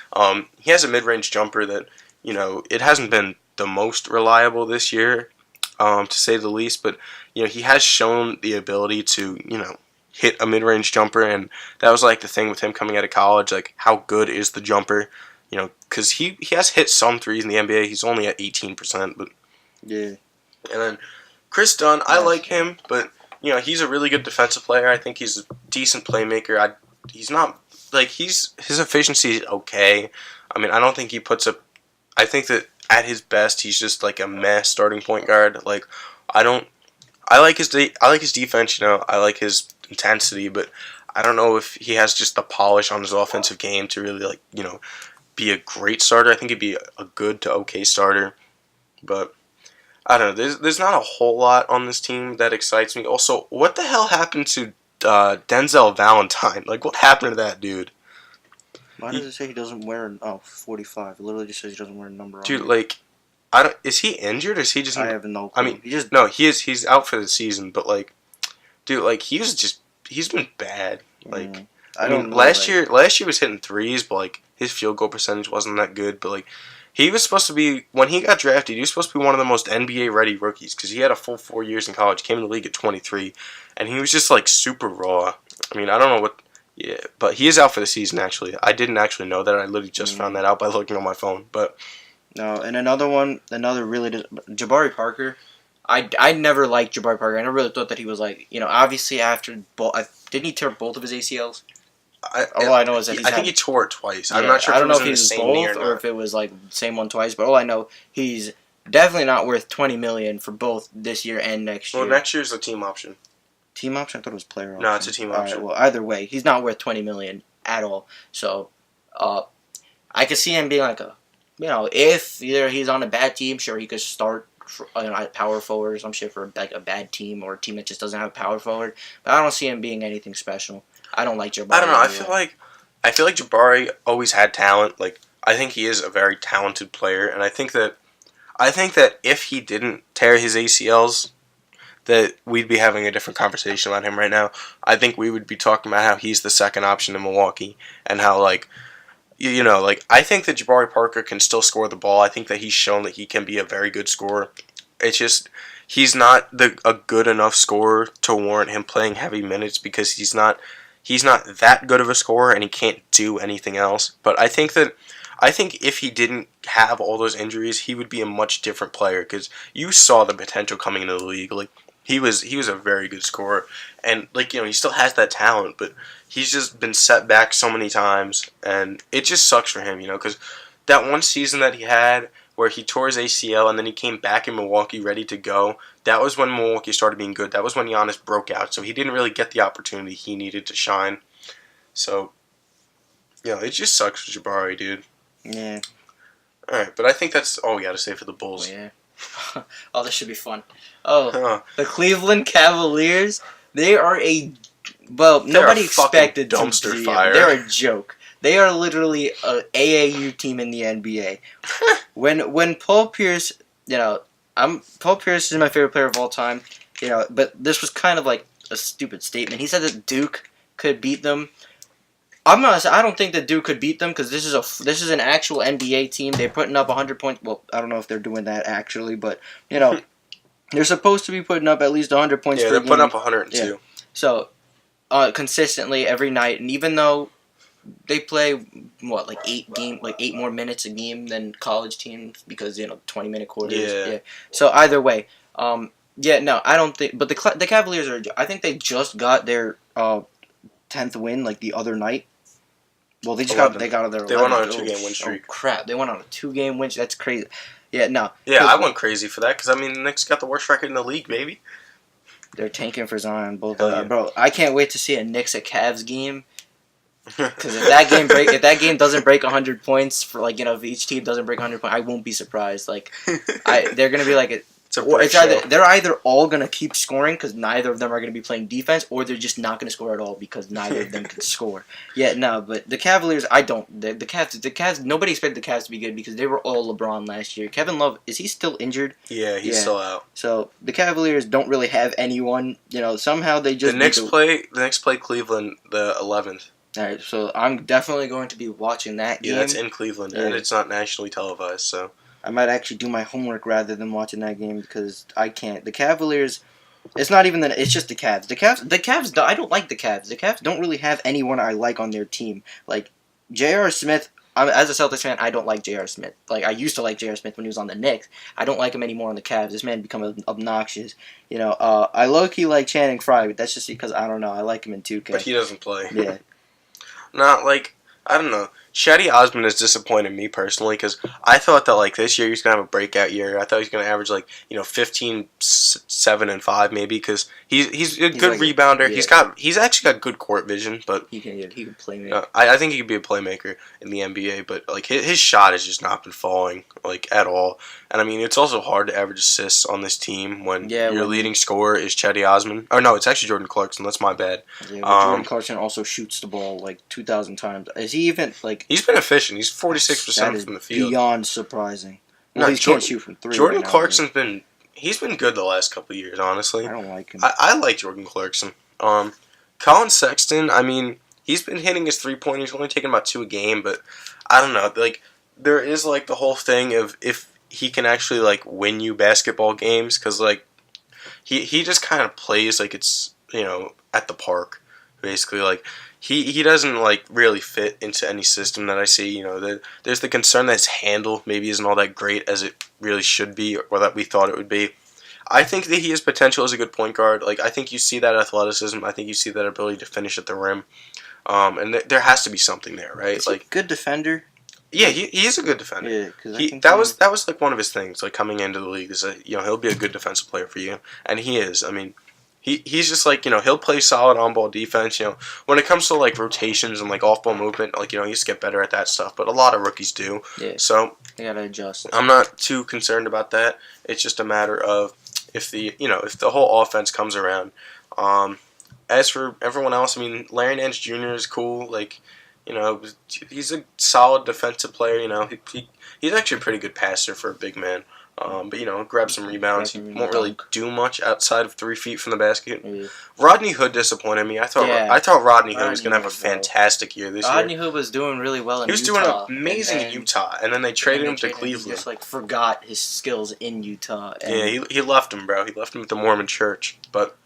He has a mid-range jumper that it hasn't been the most reliable this year, to say the least, but he has shown the ability to hit a mid-range jumper, and that was the thing with him coming out of college, how good is the jumper, because he has hit some threes in the NBA. He's only at 18%, but yeah. And then Chris Dunn, I like him, but he's a really good defensive player. I think he's a decent playmaker. He's not his efficiency is okay. I mean, I don't think he puts up. I think that at his best, he's just a meh starting point guard. I like his defense. I like his intensity, but I don't know if he has just the polish on his offensive game to really be a great starter. I think he'd be a good to okay starter, but I don't know. There's not a whole lot on this team that excites me. Also, what the hell happened to Denzel Valentine? What happened to that dude? Why does it say he doesn't wear 45? It literally just says he doesn't wear a number on Dude, it. I don't. Is he injured? Or is he just? I have no I clue. mean, no. He is. He's out for the season. But like, dude, like he's been bad. Like, I I mean, don't know, last year was hitting threes, but like his field goal percentage wasn't that good. But like, he was supposed to be when he got drafted. He was supposed to be one of the most NBA ready rookies because he had a full 4 years in college. Came in the league at 23, and he was just like super raw. I mean, I don't know what. Yeah, but he is out for the season. Actually, I didn't actually know that. I literally just found that out by looking on my phone. But no, and another really Jabari Parker. I never liked Jabari Parker. I never really thought that he was like, obviously after didn't he tear both of his ACLs? All I know is that I think he tore it twice. I'm yeah, not sure I if don't it was know in if the he's same knee both or or not. if it was like same one twice. But all I know, he's definitely not worth $20 million for both this year and next year. Well, next year's a team option. Team option? I thought it was player option. No, it's a team option. Well, either way, he's not worth $20 million at all. So, I could see him being like if either he's on a bad team, sure he could start at power forward or some shit for like a bad team or a team that just doesn't have a power forward. But I don't see him being anything special. I don't like Jabari. I don't know. I feel like Jabari always had talent. Like I think he is a very talented player, and I think that if he didn't tear his ACLs, that we'd be having a different conversation about him right now. I think we would be talking about how he's the second option in Milwaukee and how like I think that Jabari Parker can still score the ball. I think that he's shown that he can be a very good scorer. It's just he's not a good enough scorer to warrant him playing heavy minutes because he's not that good of a scorer and he can't do anything else. But I think if he didn't have all those injuries, he would be a much different player because you saw the potential coming into the league. Like he was a very good scorer, and he still has that talent, but he's just been set back so many times, and it just sucks for him, because that one season that he had where he tore his ACL and then he came back in Milwaukee ready to go. That was when Milwaukee started being good. That was when Giannis broke out, so he didn't really get the opportunity he needed to shine. So, it just sucks for Jabari, dude. Yeah. All right, but I think that's all we got to say for the Bulls. Oh, yeah. Oh, this should be fun. Oh, the Cleveland Cavaliers. They are nobody expected dumpster fire. They're a joke. They are literally a AAU team in the NBA. when Paul Pierce, Paul Pierce is my favorite player of all time. But this was kind of like a stupid statement. He said that Duke could beat them. I don't think that Duke could beat them because this is an actual NBA team. They're putting up 100 points. Well, I don't know if they're doing that actually, but they're supposed to be putting up at least 100 points. Yeah, per they're putting up 102. Yeah. So, consistently every night, and even though they play 8 more minutes a game than college teams because 20-minute quarters. Yeah. So either way, I don't think. But the Cavaliers are. I think they just got their 10th win the other night. Well, they got their. They went on a 2-game win streak. Oh crap! They went on a 2-game win streak. That's crazy. Yeah, no. Yeah, I went crazy for that because the Knicks got the worst record in the league, maybe. They're tanking for Zion, both. Yeah. Bro, I can't wait to see a Knicks at Cavs game. Because if that game doesn't break 100 points for if each team doesn't break 100 points, I won't be surprised. They're gonna be they're either all gonna keep scoring because neither of them are gonna be playing defense, or they're just not gonna score at all because neither of them can score. Yeah, no, but the Cavaliers, the Cavs. Nobody expected the Cavs to be good because they were all LeBron last year. Kevin Love, is he still injured? Yeah, he's still out. So the Cavaliers don't really have anyone. Somehow they just the Knicks play Cleveland the 11th. All right, so I'm definitely going to be watching that game. Yeah, that's in Cleveland, and it's not nationally televised, so. I might actually do my homework rather than watching that game because I can't. The Cavaliers, it's not even that. It's just the Cavs. The Cavs. I don't like the Cavs. The Cavs don't really have anyone I like on their team. J.R. Smith. As a Celtics fan, I don't like J.R. Smith. I used to like J.R. Smith when he was on the Knicks. I don't like him anymore on the Cavs. This man become obnoxious. I low-key like Channing Frye, but that's just because I don't know. I like him in 2K. But he doesn't play. Yeah. I don't know. Chetty Osman has disappointed me personally because I thought that this year he's gonna have a breakout year. I thought he's gonna average 15, 7, and 5 maybe because he's a good rebounder. Yeah. He's actually got good court vision, but he can play. I think he could be a playmaker in the NBA, but his shot has just not been falling at all. And it's also hard to average assists on this team when your leading scorer is Chetty Osman. Or no, it's actually Jordan Clarkson. That's my bad. Yeah, but Jordan Clarkson also shoots the ball 2,000 times. Is he even He's been efficient. He's 46% from the field. Beyond surprising. Well, he can't shoot from 3. Jordan right now, Clarkson's been good the last couple of years, honestly. I don't like him. I like Jordan Clarkson. Colin Sexton, I mean, he's been hitting his 3-pointers. He's only taking about 2 a game, but I don't know. Like, there is, like, the whole thing of if he can actually, like, win you basketball games, because, like, he just kind of plays like it's, at the park, basically. Like, he doesn't, like, really fit into any system that I see. There's the concern that his handle maybe isn't all that great as it really should be, or that we thought it would be. I think that he has potential as a good point guard. Like, I think you see that athleticism. I think you see that ability to finish at the rim. And there has to be something there, right? Is he a good defender? Yeah, he is a good defender. Yeah, because that was like one of his things, like coming into the league, is that he'll be a good defensive player for you, and he is. I mean, he's just like he'll play solid on ball defense. When it comes to like rotations and like off ball movement, like he just get better at that stuff. But a lot of rookies do. Yeah. So they gotta adjust. I'm not too concerned about that. It's just a matter of if the whole offense comes around. As for everyone else, I mean, Larry Nance Jr. is cool. Like, he's a solid defensive player. He's actually a pretty good passer for a big man. But grab some rebounds. He won't really do much outside of 3 feet from the basket. Yeah. Rodney Hood disappointed me. I thought Rodney Hood was gonna have a fantastic year this year. Rodney Hood was doing really well in Utah. He was doing amazing in Utah, and then they traded him to Cleveland. He just forgot his skills in Utah. Yeah, he left him, bro. He left him at the Mormon Church. But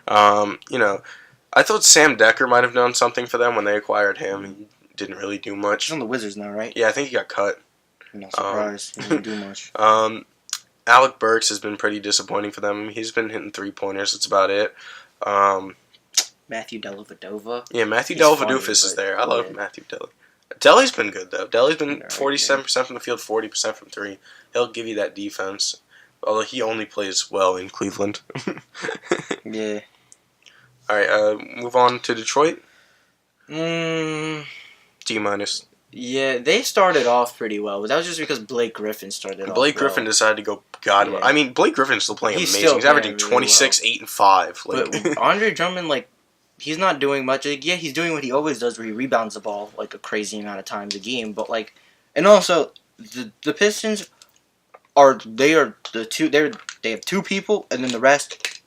I thought Sam Decker might have done something for them when they acquired him. He didn't really do much. He's on the Wizards now, right? Yeah, I think he got cut. I'm not surprised. He didn't do much. Alec Burks has been pretty disappointing for them. He's been hitting 3-pointers. That's about it. Matthew Dellavedova. Yeah, Matthew Dellavedova is there. I love Matthew Della. Delly's been good, though. Delly's been 47% from the field, 40% from 3. He'll give you that defense. Although he only plays well in Cleveland. Yeah. All right, move on to Detroit. D-. Yeah, they started off pretty well, but that was just because Blake Griffin started off Blake Griffin decided to go God. Yeah. I mean, Blake Griffin's still playing amazing. He's averaging 26, 8, and 5. But Andre Drummond, he's not doing much. Yeah, he's doing what he always does, where he rebounds the ball a crazy amount of times a game. But and also the Pistons they have 2 people, and then the rest.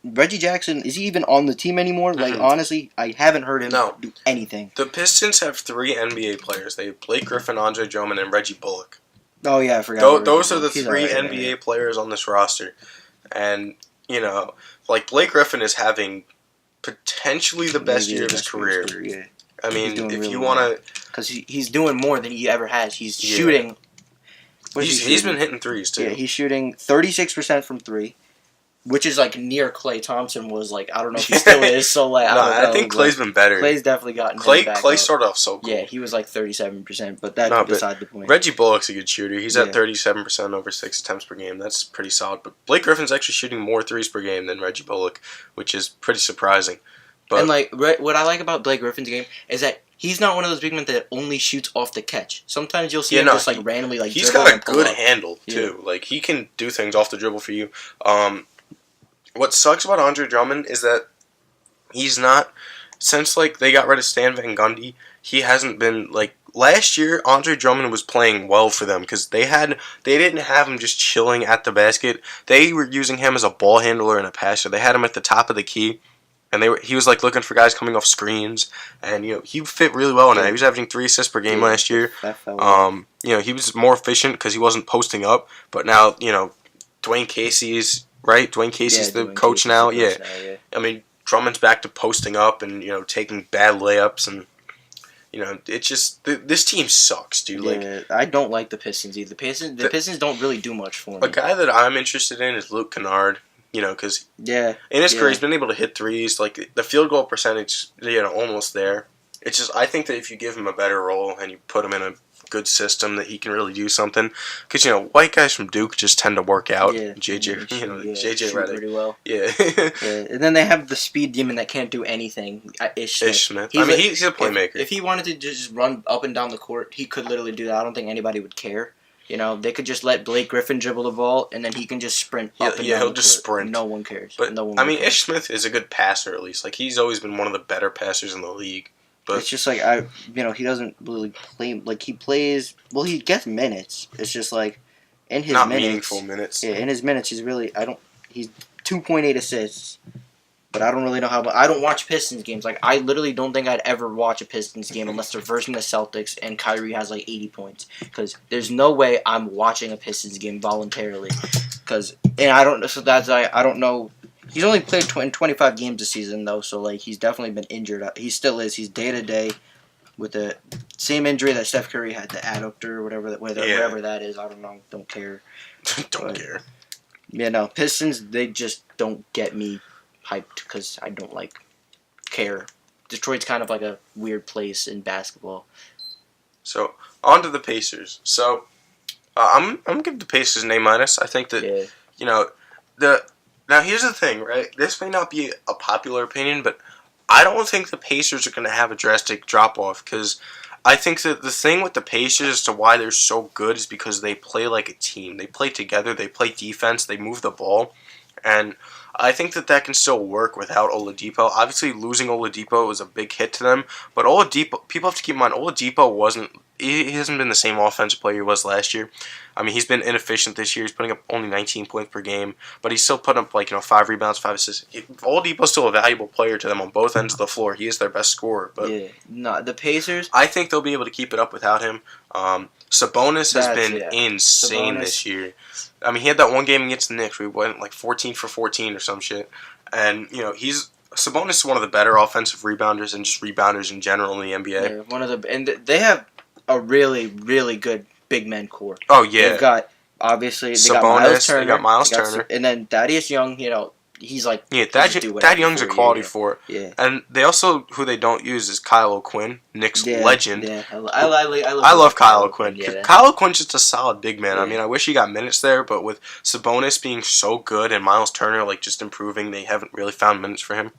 Reggie Jackson, is he even on the team anymore? Honestly, I haven't heard him do anything. The Pistons have 3 NBA players. They have Blake Griffin, Andre Drummond, and Reggie Bullock. Oh, yeah, I forgot. Those are the 3 NBA players on this roster. And, Blake Griffin is having potentially the best year of his career. Yeah. I mean, if you want to... Because he's doing more than he ever has. He's shooting... He's been hitting threes, too. Yeah, he's shooting 36% from 3. Which is near Klay Thompson was I don't know if he still is. So I think Klay's been better. Klay's definitely gotten Klay started off so cool. Yeah, he was 37%, but that's beside the point. Reggie Bullock's a good shooter. He's at 37% over 6 attempts per game. That's pretty solid. But Blake Griffin's actually shooting more threes per game than Reggie Bullock, which is pretty surprising. But what I like about Blake Griffin's game is that he's not one of those big men that only shoots off the catch. Sometimes you'll see him just randomly he's got a good handle too. Yeah. He can do things off the dribble for you. What sucks about Andre Drummond is that he's not, since they got rid of Stan Van Gundy, he hasn't been last year. Andre Drummond was playing well for them because they didn't have him just chilling at the basket. They were using him as a ball handler and a passer. They had him at the top of the key, and he was looking for guys coming off screens, and he fit really well in that. He was averaging 3 assists per game last year. He was more efficient because he wasn't posting up, but now Dwayne Casey's. Right, Dwayne Casey's the coach now. Yeah, I mean Drummond's back to posting up and taking bad layups and it's just this team sucks, dude. Yeah, I don't like the Pistons either. The Pistons don't really do much for me. A guy that I'm interested in is Luke Kennard. Because in his career he's been able to hit threes. The field goal percentage, almost there. It's just I think that if you give him a better role and you put him in a good system, that he can really do something. Because white guys from Duke just tend to work out. Yeah, JJ Redick pretty well. Yeah. And then they have the speed demon that can't do anything. Ish Smith. He's a playmaker. If he wanted to just run up and down the court, he could literally do that. I don't think anybody would care. They could just let Blake Griffin dribble the ball, and then he can just sprint up and down. Yeah, he'll just sprint. No one cares. But Ish Smith is a good passer at least. He's always been one of the better passers in the league. But it's just like he doesn't really play. Like he plays, well, he gets minutes. It's just like in his not minutes, meaningful minutes. Yeah, in his minutes, he's 2.8 assists. But I don't really know how. I don't watch Pistons games. Like I literally don't think I'd ever watch a Pistons game unless they're versing the Celtics and Kyrie has like 80 points. Because there's no way I'm watching a Pistons game voluntarily. And I don't. So that's I don't know. He's only played 25 games this season though, so like he's definitely been injured. He still is. He's day to day with the same injury that Steph Curry had, the adductor or whatever that is. I don't know. Don't care. Don't care. Yeah, no. Pistons, they just don't get me hyped because I don't care. Detroit's kind of like a weird place in basketball. So on to the Pacers. So I'm gonna give the Pacers an A-. I think that now here's the thing, right? This may not be a popular opinion, but I don't think the Pacers are gonna have a drastic drop off because I think that the thing with the Pacers as to why they're so good is because they play like a team. They play together. They play defense. They move the ball, and I think that can still work without Oladipo. Obviously, losing Oladipo was a big hit to them, but Oladipo, people have to keep in mind, Oladipo he hasn't been the same offensive player he was last year. I mean, he's been inefficient this year. He's putting up only 19 points per game, but he's still putting up 5 rebounds, 5 assists. Oladipo's still a valuable player to them on both ends of the floor. He is their best scorer. But yeah, no, the Pacers. I think they'll be able to keep it up without him. Sabonis has been insane this year. I mean, he had that one game against the Knicks where he went 14 for 14 or some shit. And, Sabonis is one of the better offensive rebounders and just rebounders in general in the NBA. Yeah, and they have a really, really good big men core. Oh, yeah. They've got, obviously, Sabonis, they got Miles Turner. And then Thaddeus Young, he's like... Yeah, Thad Young's a quality for it. Yeah. And they also, who they don't use is Kyle O'Quinn, Knicks legend. Yeah, I love Kyle O'Quinn. Yeah. Kyle O'Quinn's just a solid big man. Yeah. I mean, I wish he got minutes there, but with Sabonis being so good and Miles Turner just improving, they haven't really found minutes for him.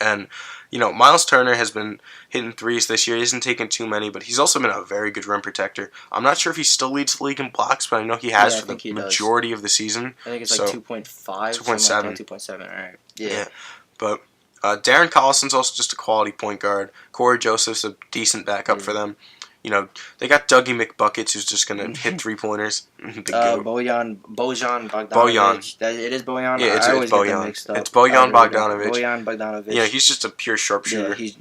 And, Miles Turner has been hitting threes this year. He hasn't taken too many, but he's also been a very good rim protector. I'm not sure if he still leads the league in blocks, but I know he has for the majority of the season. I think it's 2.5. 2.7. 2.7, all right. Yeah. But Darren Collison's also just a quality point guard. Corey Joseph's a decent backup for them. They got Dougie McBuckets, who's just going to hit three-pointers. Bojan Bogdanovic. It is Bojan? Yeah, it's Bojan. Bojan. It's Bojan Bogdanovic. Bojan Bogdanovic. Yeah, he's just a pure sharpshooter. He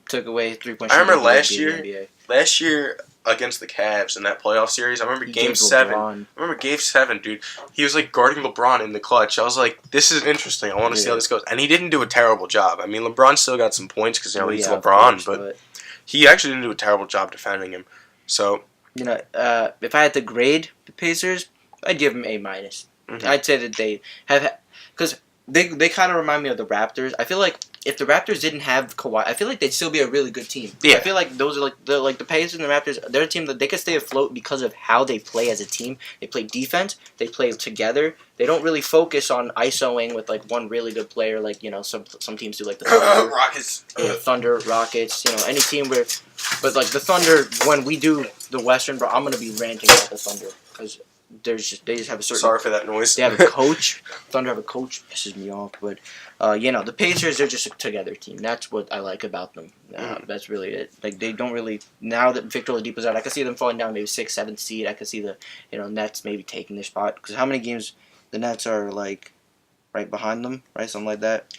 took away three-point I remember last year against the Cavs in that playoff series, I remember Game 7. I remember Game 7, dude. He was guarding LeBron in the clutch. I was like, this is interesting. I want to see how this goes. And he didn't do a terrible job. I mean, LeBron still got some points because he's LeBron, but he actually didn't do a terrible job defending him. So, if I had to grade the Pacers, I'd give them A-. Mm-hmm. I'd say that they have, because they kind of remind me of the Raptors. I feel like if the Raptors didn't have Kawhi, I feel like they'd still be a really good team. Yeah. I feel like those are the Pacers and the Raptors. They're a team that they can stay afloat because of how they play as a team. They play defense. They play together. They don't really focus on ISOing with one really good player some teams do, the Thunder, Rockets. Thunder, Rockets. Any team where, but the Thunder, when we do the Western, bro, I'm gonna be ranting about the Thunder because they just have a certain. Sorry for that noise. They have a coach. Thunder have a coach. Pisses me off, but the Pacers, they're just a together team. That's what I like about them. That's really it. They don't really, now that Victor Oladipo's out, I can see them falling down maybe 6th, 7th seed. I can see the Nets maybe taking their spot because how many games the Nets are right behind them, right? Something like that.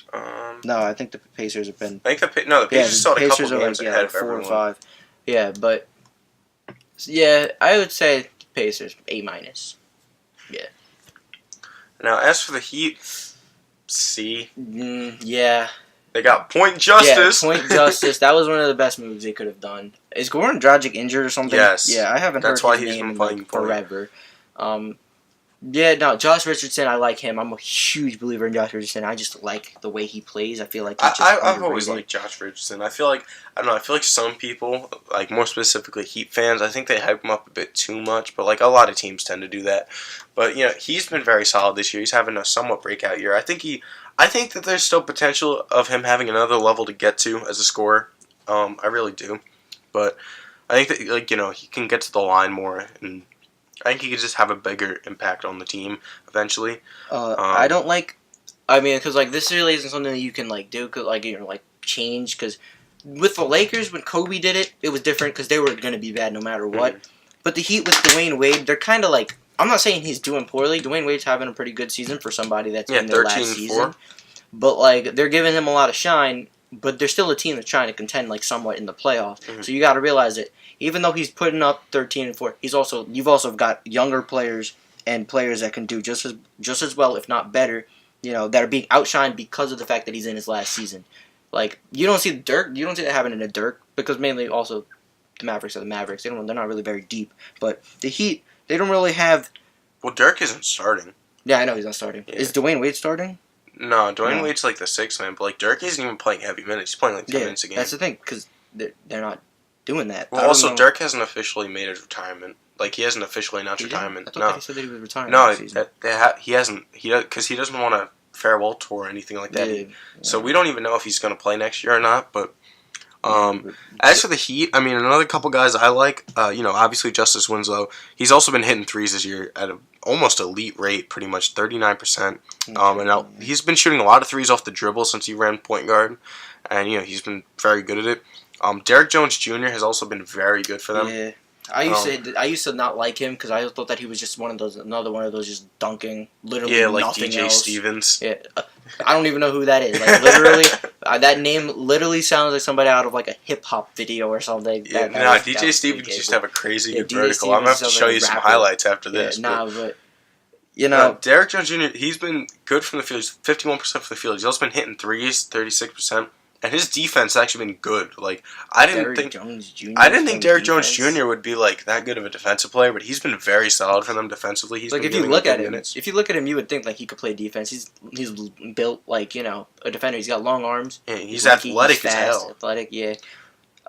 No, I think the Pacers have been. I think the Pacers still had a couple games ahead of 4 everyone. or 5. Yeah, but I would say Pacers A-. Yeah. Now, as for the Heat, C. Yeah. They got point justice. Yeah, point justice. That was one of the best moves they could have done. Is Goran Dragic injured or something? Yes. Yeah, I haven't heard his name in forever. Josh Richardson, I like him. I'm a huge believer in Josh Richardson. I just like the way he plays. I feel like he's just I've always liked Josh Richardson. I feel like some people, more specifically Heat fans, I think they hype him up a bit too much, but a lot of teams tend to do that. But he's been very solid this year. He's having a somewhat breakout year. I think that there's still potential of him having another level to get to as a scorer. I really do. But I think that he can get to the line more, and I think he could just have a bigger impact on the team eventually. I don't because this really isn't something that you can do, cause change, because with the Lakers, when Kobe did it, it was different because they were going to be bad no matter what. But the Heat with Dwayne Wade, they're kind of like, I'm not saying he's doing poorly. Dwayne Wade's having a pretty good season for somebody that's in their last season. 13-4. But like they're giving him a lot of shine, but they're still a team that's trying to contend like somewhat in the playoffs. Mm-hmm. So you got to realize that even though he's putting up 13-4, you've also got younger players and players that can do just as well, if not better. That are being outshined because of the fact that he's in his last season. Like you don't see Dirk, you don't see that happening to Dirk because mainly also the Mavericks are the Mavericks. They're not really very deep, but the Heat they don't really have. Well, Dirk isn't starting. Yeah, I know he's not starting. Yeah. Is Dwayne Wade starting? No, Dwayne Wade's like the sixth man, but like Dirk isn't even playing heavy minutes. He's playing like 10 minutes a game. That's the thing because they're not doing that. Well, also Dirk hasn't officially made his retirement. Like he hasn't officially announced retirement. I thought he said that he was retiring. No, next season. he hasn't. Because he doesn't want to farewell tour or anything like that. Yeah. So we don't even know if he's going to play next year or not. But as for the Heat, I mean, another couple guys I like, obviously Justice Winslow. He's also been hitting threes this year at an almost elite rate, pretty much 39%. And now he's been shooting a lot of threes off the dribble since he ran point guard, and he's been very good at it. Derrick Jones Jr. has also been very good for them. Yeah. I used to not like him because I thought that he was just another one of those just dunking literally like nothing DJ else. Stevens. Yeah, I don't even know who that is. Like literally, that name literally sounds like somebody out of like a hip hop video or something. Yeah, DJ Stevens used to have a crazy good vertical. I'm gonna have to show you some highlights after this. But Derrick Jones Jr. He's been good from the field. He's 51% from the field. He's also been hitting threes, 36%. And his defense has actually been good. Like I didn't think Derrick Jones Jr. would be like that good of a defensive player, but he's been very solid for them defensively. He's like been if you look at him, minutes. you would think like he could play defense. He's built like a defender. He's got long arms. Yeah, he's athletic he's fast, as hell. Athletic, yeah.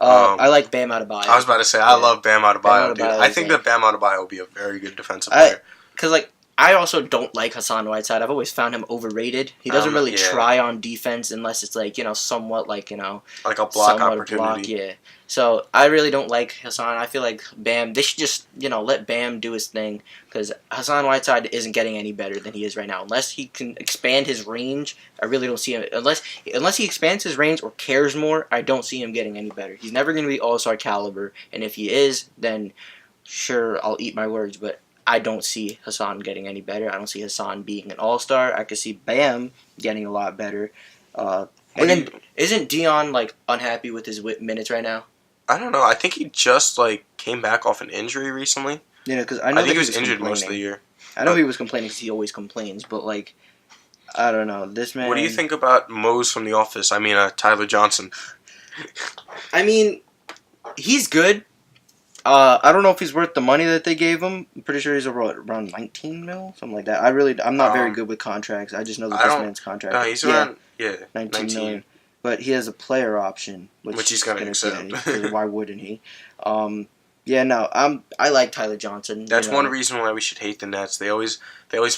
I like Bam Adebayo. I was about to say I love Bam Adebayo, dude. I think that Bam Adebayo will be a very good defensive player. Because I also don't like Hassan Whiteside. I've always found him overrated. He doesn't really try on defense unless it's somewhat like like a block opportunity. Yeah. So I really don't like Hassan. I feel like Bam. They should just let Bam do his thing because Hassan Whiteside isn't getting any better than he is right now. Unless he can expand his range, I really don't see him. Unless he expands his range or cares more, I don't see him getting any better. He's never going to be All-Star caliber, and if he is, then sure I'll eat my words, but. I don't see Hassan getting any better. I don't see Hassan being an all-star. I could see Bam getting a lot better. Isn't Dion unhappy with his minutes right now? I don't know. I think he just came back off an injury recently. Yeah, because I think he was injured most of the year. I know he was complaining because he always complains, but I don't know. This man. What do you think about Mose from The Office? I mean, Tyler Johnson. I mean, he's good. I don't know if he's worth the money that they gave him. I'm pretty sure he's around 19 mil, something like that. I'm not very good with contracts. I just know that this man's contract. No, he's around 19 million. But he has a player option, which he's going to accept. Why wouldn't he? I like Tyler Johnson. That's one reason why we should hate the Nets. They always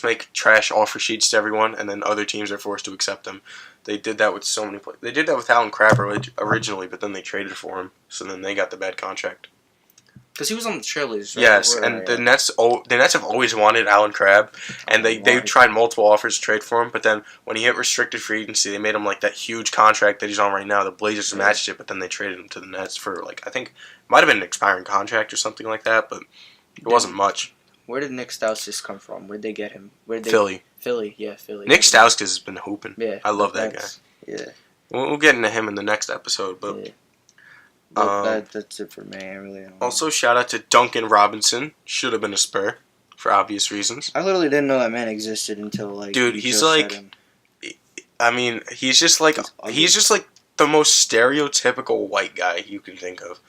make trash offer sheets to everyone, and then other teams are forced to accept them. They did that with so many players. They did that with Alan Crabber originally, but then they traded for him, so then they got the bad contract. Because he was on the Trailers, right? Yes, and the Nets have always wanted Alan Crabb, and they tried multiple offers to trade for him, but then when he hit restricted free agency, they made him that huge contract that he's on right now. The Blazers matched it, but then they traded him to the Nets for I think it might have been an expiring contract or something like that, but it wasn't much. Where did Nick Stauskas come from? Where'd they get him? Philly. Philly, yeah, Philly. Nick Stauskas has been hooping. Yeah, I love that guy. Yeah. We'll get into him in the next episode, but. Yeah. That's it for me. I really don't know. Also, shout out to Duncan Robinson. Should have been a Spur, for obvious reasons. I literally didn't know that man existed until Dude, he's I mean, he's just the most stereotypical white guy you can think of.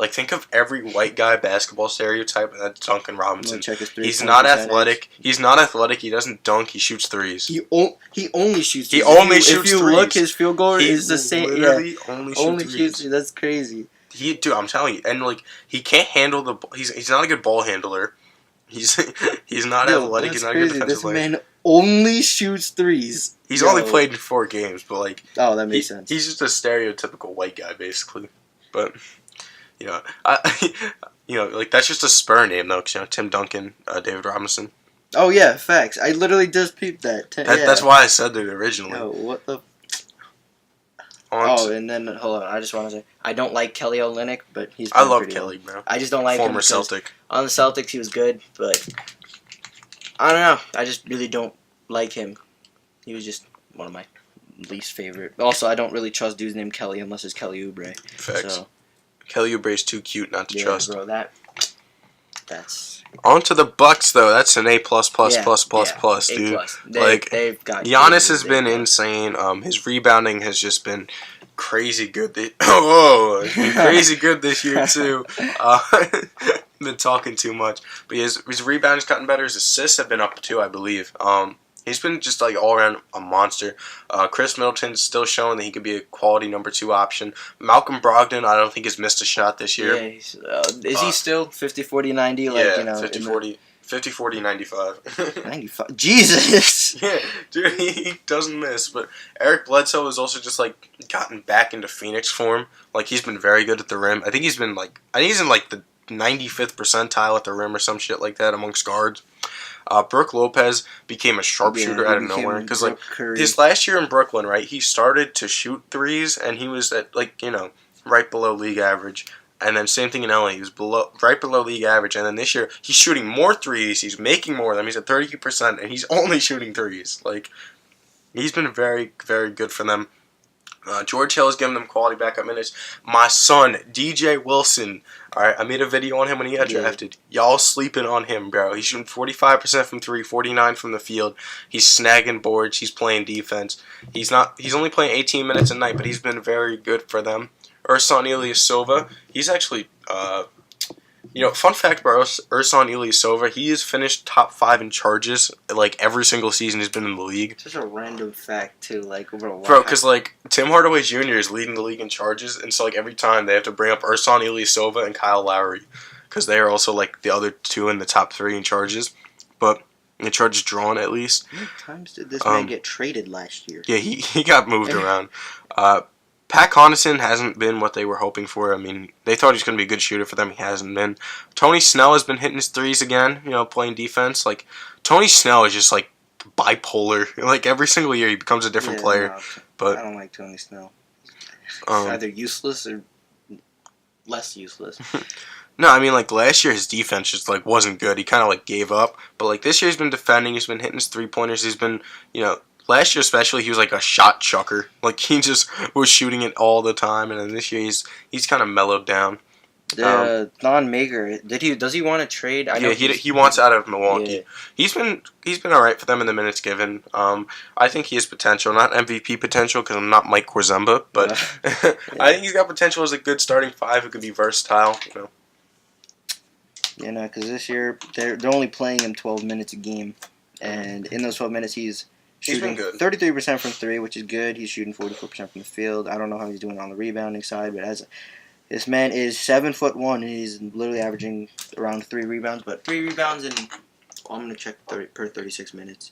Think of every white guy basketball stereotype, and that's Duncan Robinson. He's not athletic. He's not athletic. He doesn't dunk. He shoots threes. He only shoots. He only shoots threes. If you look, his field goal is the same. Literally only shoots. That's crazy. Dude, I'm telling you, and he can't handle the. He's not a good ball handler. He's not athletic. He's not a good defensive player. This man only shoots threes. He's only played in 4 games, but oh, that makes sense. He's just a stereotypical white guy, basically. But that's just a Spur name though. 'Cause, Tim Duncan, David Robinson. Oh yeah, facts. I literally just peeped that. That's why I said that originally. Yo, what the? Oh, and then hold on. I just want to say I don't like Kelly Olynyk, but he's. I love pretty Kelly, well. bro. I just don't like Former him Celtic. on the Celtics he was good, but I don't know. I just really don't like him. He was just one of my least favorite. Also, I don't really trust dudes named Kelly unless it's Kelly Oubre. Facts. So, Kelly Oubre's too cute not to trust. bro. That's. On to the Bucks though. That's an A plus plus Yeah, plus plus yeah, plus, A+. dude. They've got Giannis has A+. been insane. His rebounding has just been crazy good. It's been crazy good this year too. Been talking too much, but his rebounding's gotten better. His assists have been up too, I believe. He's been just like all around a monster. Chris Middleton's still showing that he could be a quality number 2 option. Malcolm Brogdon, I don't think has missed a shot this year. Yeah, is he still 50, 40, 90? Like, yeah, 50, 40, 50, 40, 95. 95. Jesus! Yeah, dude, he doesn't miss. But Eric Bledsoe has also just like gotten back into Phoenix form. Like he's been very good at the rim. I think he's in like the 95th percentile at the rim or some shit like that amongst guards. Brooke Lopez became a sharpshooter out of nowhere because like his last year in Brooklyn, right? He started to shoot threes and he was at like right below league average. And then same thing in LA, he was right below league average. And then this year he's shooting more threes, he's making more of them. He's at 32%, and he's only shooting threes. Like he's been very, very good for them. George Hill is giving them quality backup minutes. My son, DJ Wilson. All right, I made a video on him when he got drafted. Y'all sleeping on him, bro. He's shooting 45% from 3, 49 from the field. He's snagging boards. He's playing defense. He's only playing 18 minutes a night, but he's been very good for them. Ursan Ilyasova, he's actually, fun fact about Ursan Ilyasova, he has finished top 5 in charges like every single season he's been in the league. Such a random fact too, like over a while. Bro, because like Tim Hardaway Jr. is leading the league in charges, and so like every time they have to bring up Ursan Ilyasova and Kyle Lowry, because they are also like the other 2 in the top 3 in charges, but in charges drawn at least. How many times did this man get traded last year? Yeah, he got moved around. Pat Connaughton hasn't been what they were hoping for. I mean, they thought he was going to be a good shooter for them. He hasn't been. Tony Snell has been hitting his threes again, playing defense. Like, Tony Snell is just, like, bipolar. Like, every single year he becomes a different player. No, But I don't like Tony Snell. He's either useless or less useless. No, I mean, like, last year his defense just, like, wasn't good. He kind of, like, gave up. But, like, this year he's been defending. He's been hitting his three-pointers. He's been, last year especially, he was like a shot chucker. Like, he just was shooting it all the time. And then this year, he's kind of mellowed down. Thon Maker, does he want to trade? He wants out of Milwaukee. Yeah. He's been all right for them in the minutes given. I think he has potential, not MVP potential because I'm not Mike Korzemba, but I think he's got potential as a good starting 5 who could be versatile. Yeah, no, because this year they're only playing him 12 minutes a game, and in those 12 minutes he's shooting 33% from 3, which is good. He's shooting 44% from the field. I don't know how he's doing on the rebounding side, but this man is 7'1" and he's literally averaging around 3 rebounds. But 3 rebounds in I'm gonna check per 36 minutes.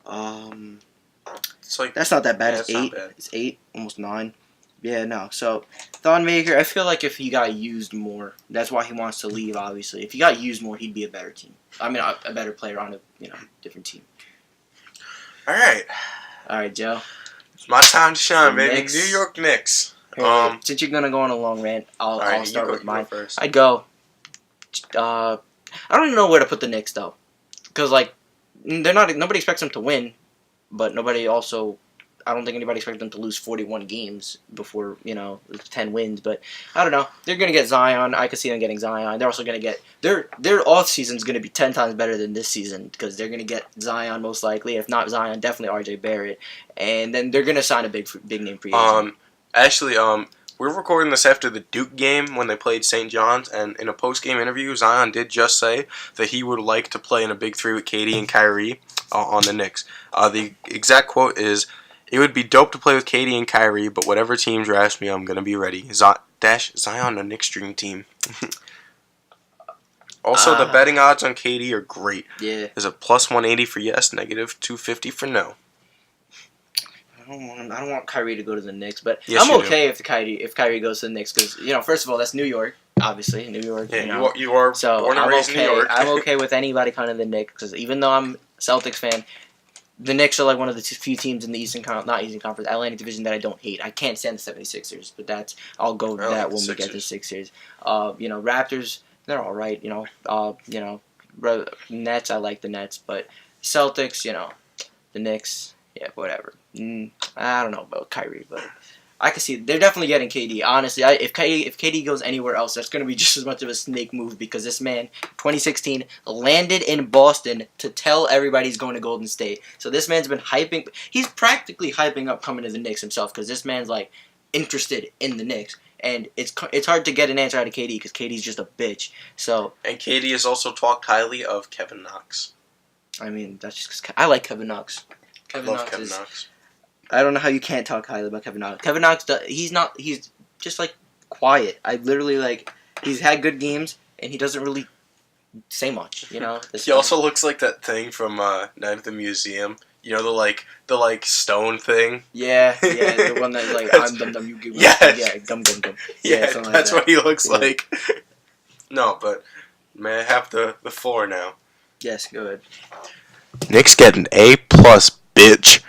It's like, that's not that bad. Yeah, It's 8. It's 8, almost 9. Yeah, no. So Thon Maker, I feel like if he got used more, that's why he wants to leave. Obviously, if he got used more, he'd be a better team. I mean, a better player on a different team. All right, Joe. It's my time to shine, baby. Knicks. New York Knicks. Since you're gonna go on a long rant, I'll start with mine. First. I'd go. I don't even know where to put the Knicks though, because like nobody expects them to win, but nobody also. I don't think anybody expected them to lose 41 games before 10 wins. But I don't know. They're gonna get Zion. I could see them getting Zion. They're also gonna get their off season's gonna be 10 times better than this season because they're gonna get Zion most likely. If not Zion, definitely RJ Barrett, and then they're gonna sign a big name free agent. Actually, we're recording this after the Duke game when they played St. John's, and in a post-game interview, Zion did just say that he would like to play in a big 3 with KD and Kyrie on the Knicks. The exact quote is, "It would be dope to play with KD and Kyrie, but whatever team drafts me, I'm going to be ready. Zion, a Knicks dream team." Also, the betting odds on KD are great. Yeah. There's a plus 180 for yes, negative 250 for no. I don't want Kyrie to go to the Knicks, but yes, I'm okay if Kyrie goes to the Knicks because first of all, that's New York, obviously New York. Yeah, you are so born and raised in New York. I'm okay with anybody coming to the Knicks because even though I'm a Celtics fan, the Knicks are like one of the few teams in the not Eastern Conference, Atlantic Division that I don't hate. I can't stand the 76ers, but I'll go with that when we get to Sixers. Raptors, they're all right. Nets, I like the Nets, but Celtics, the Knicks, yeah, whatever. I don't know about Kyrie, but I can see they're definitely getting KD. Honestly, if KD goes anywhere else, that's going to be just as much of a snake move because this man, 2016, landed in Boston to tell everybody he's going to Golden State. So this man's been hyping. He's practically hyping up coming to the Knicks himself because this man's like interested in the Knicks. And it's hard to get an answer out of KD because KD's just a bitch. And KD has also talked highly of Kevin Knox. I mean, that's just 'cause I like Kevin Knox. Kevin Knox. I don't know how you can't talk highly about Kevin Knox. Kevin Knox, he's just like quiet. I literally he's had good games and he doesn't really say much. He also looks like that thing from Night at the Museum. The stone thing. Yeah, the one that's like I'm dum dum you give me. Yes. Yeah, gum gum gum. Yeah, that's what he looks like. No, but may I have the floor now? Yes, go ahead. Knicks get an A+, bitch.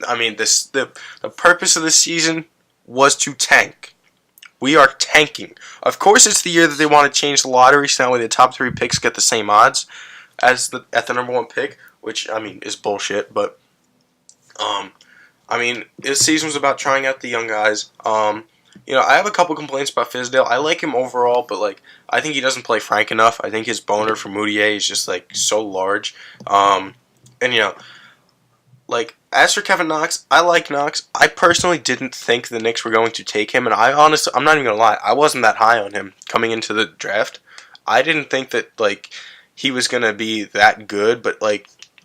I mean, the purpose of this season was to tank. We are tanking. Of course, it's the year that they want to change the lottery, so that way the top 3 picks get the same odds as at the number 1 pick, which I mean is bullshit. But this season was about trying out the young guys. I have a couple complaints about Fizdale. I like him overall, but I think he doesn't play frank enough. I think his boner for Moutier is just so large. As for Kevin Knox, I like Knox. I personally didn't think the Knicks were going to take him, and I'm not even going to lie, I wasn't that high on him coming into the draft. I didn't think that, he was going to be that good, but,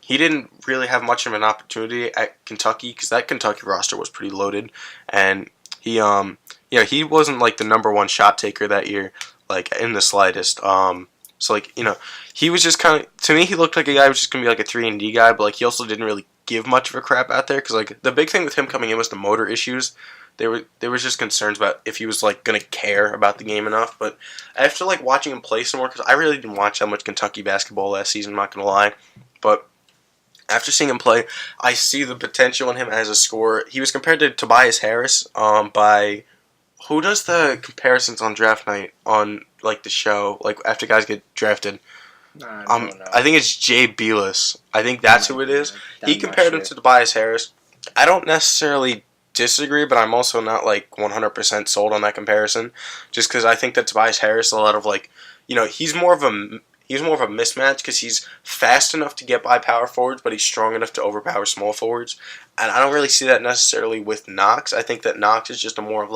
he didn't really have much of an opportunity at Kentucky, because that Kentucky roster was pretty loaded, and he wasn't, the number 1 shot taker that year, in the slightest. He was just kind of, to me, he looked like a guy who was just going to be, a 3-and-D guy, but, he also didn't really give much of a crap out there because the big thing with him coming in was the motor issues. There was just concerns about if he was gonna care about the game enough. But after watching him play some more, because I really didn't watch that much Kentucky basketball last season, I'm not gonna lie, but after seeing him play, I see the potential in him as a scorer. He was compared to Tobias Harris by who does the comparisons on draft night on the show after guys get drafted. I think it's Jay Belis. I think that's who it is. He compared him to Tobias Harris. I don't necessarily disagree, but I'm also not 100% sold on that comparison. Just because I think that Tobias Harris, a lot of he's more of a mismatch because he's fast enough to get by power forwards, but he's strong enough to overpower small forwards. And I don't really see that necessarily with Knox. I think that Knox is just a more of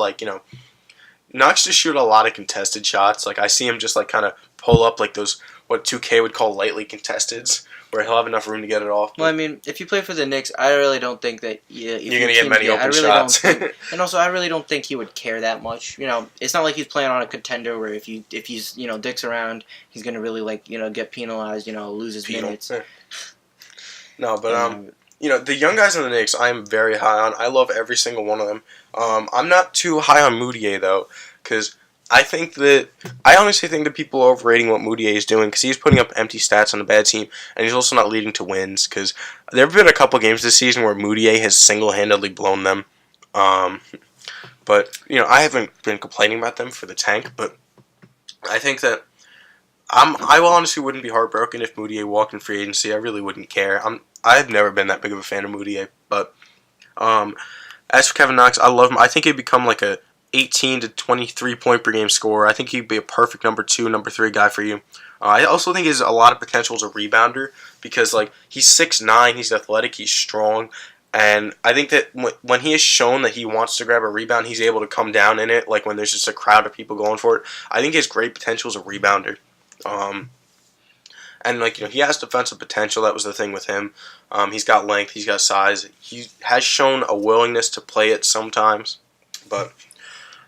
Knox just shoot a lot of contested shots. I see him just kind of pull up those what 2K would call lightly contesteds, where he'll have enough room to get it off. Well, I mean, if you play for the Knicks, I really don't think that you're going to get many open shots. And also, I really don't think he would care that much. It's not like he's playing on a contender where if he's dicks around, he's going to really get penalized, lose his minutes. No, but the young guys in the Knicks, I'm very high on. I love every single one of them. I'm not too high on Moutier though, because I honestly think that people are overrating what Moutier is doing because he's putting up empty stats on a bad team, and he's also not leading to wins because there have been a couple games this season where Moutier has single-handedly blown them. But I haven't been complaining about them for the tank, but I think that I honestly wouldn't be heartbroken if Moutier walked in free agency. I really wouldn't care. I've never been that big of a fan of Moutier, but as for Kevin Knox, I love him. I think he'd become a 18 to 23 point per game scorer. I think he'd be a perfect number 2, number 3 guy for you. I also think he has a lot of potential as a rebounder because he's 6'9", he's athletic, he's strong, and I think that when he has shown that he wants to grab a rebound, he's able to come down in it when there's just a crowd of people going for it. I think he has great potential as a rebounder. And he has defensive potential. That was the thing with him. He's got length, he's got size. He has shown a willingness to play it sometimes, but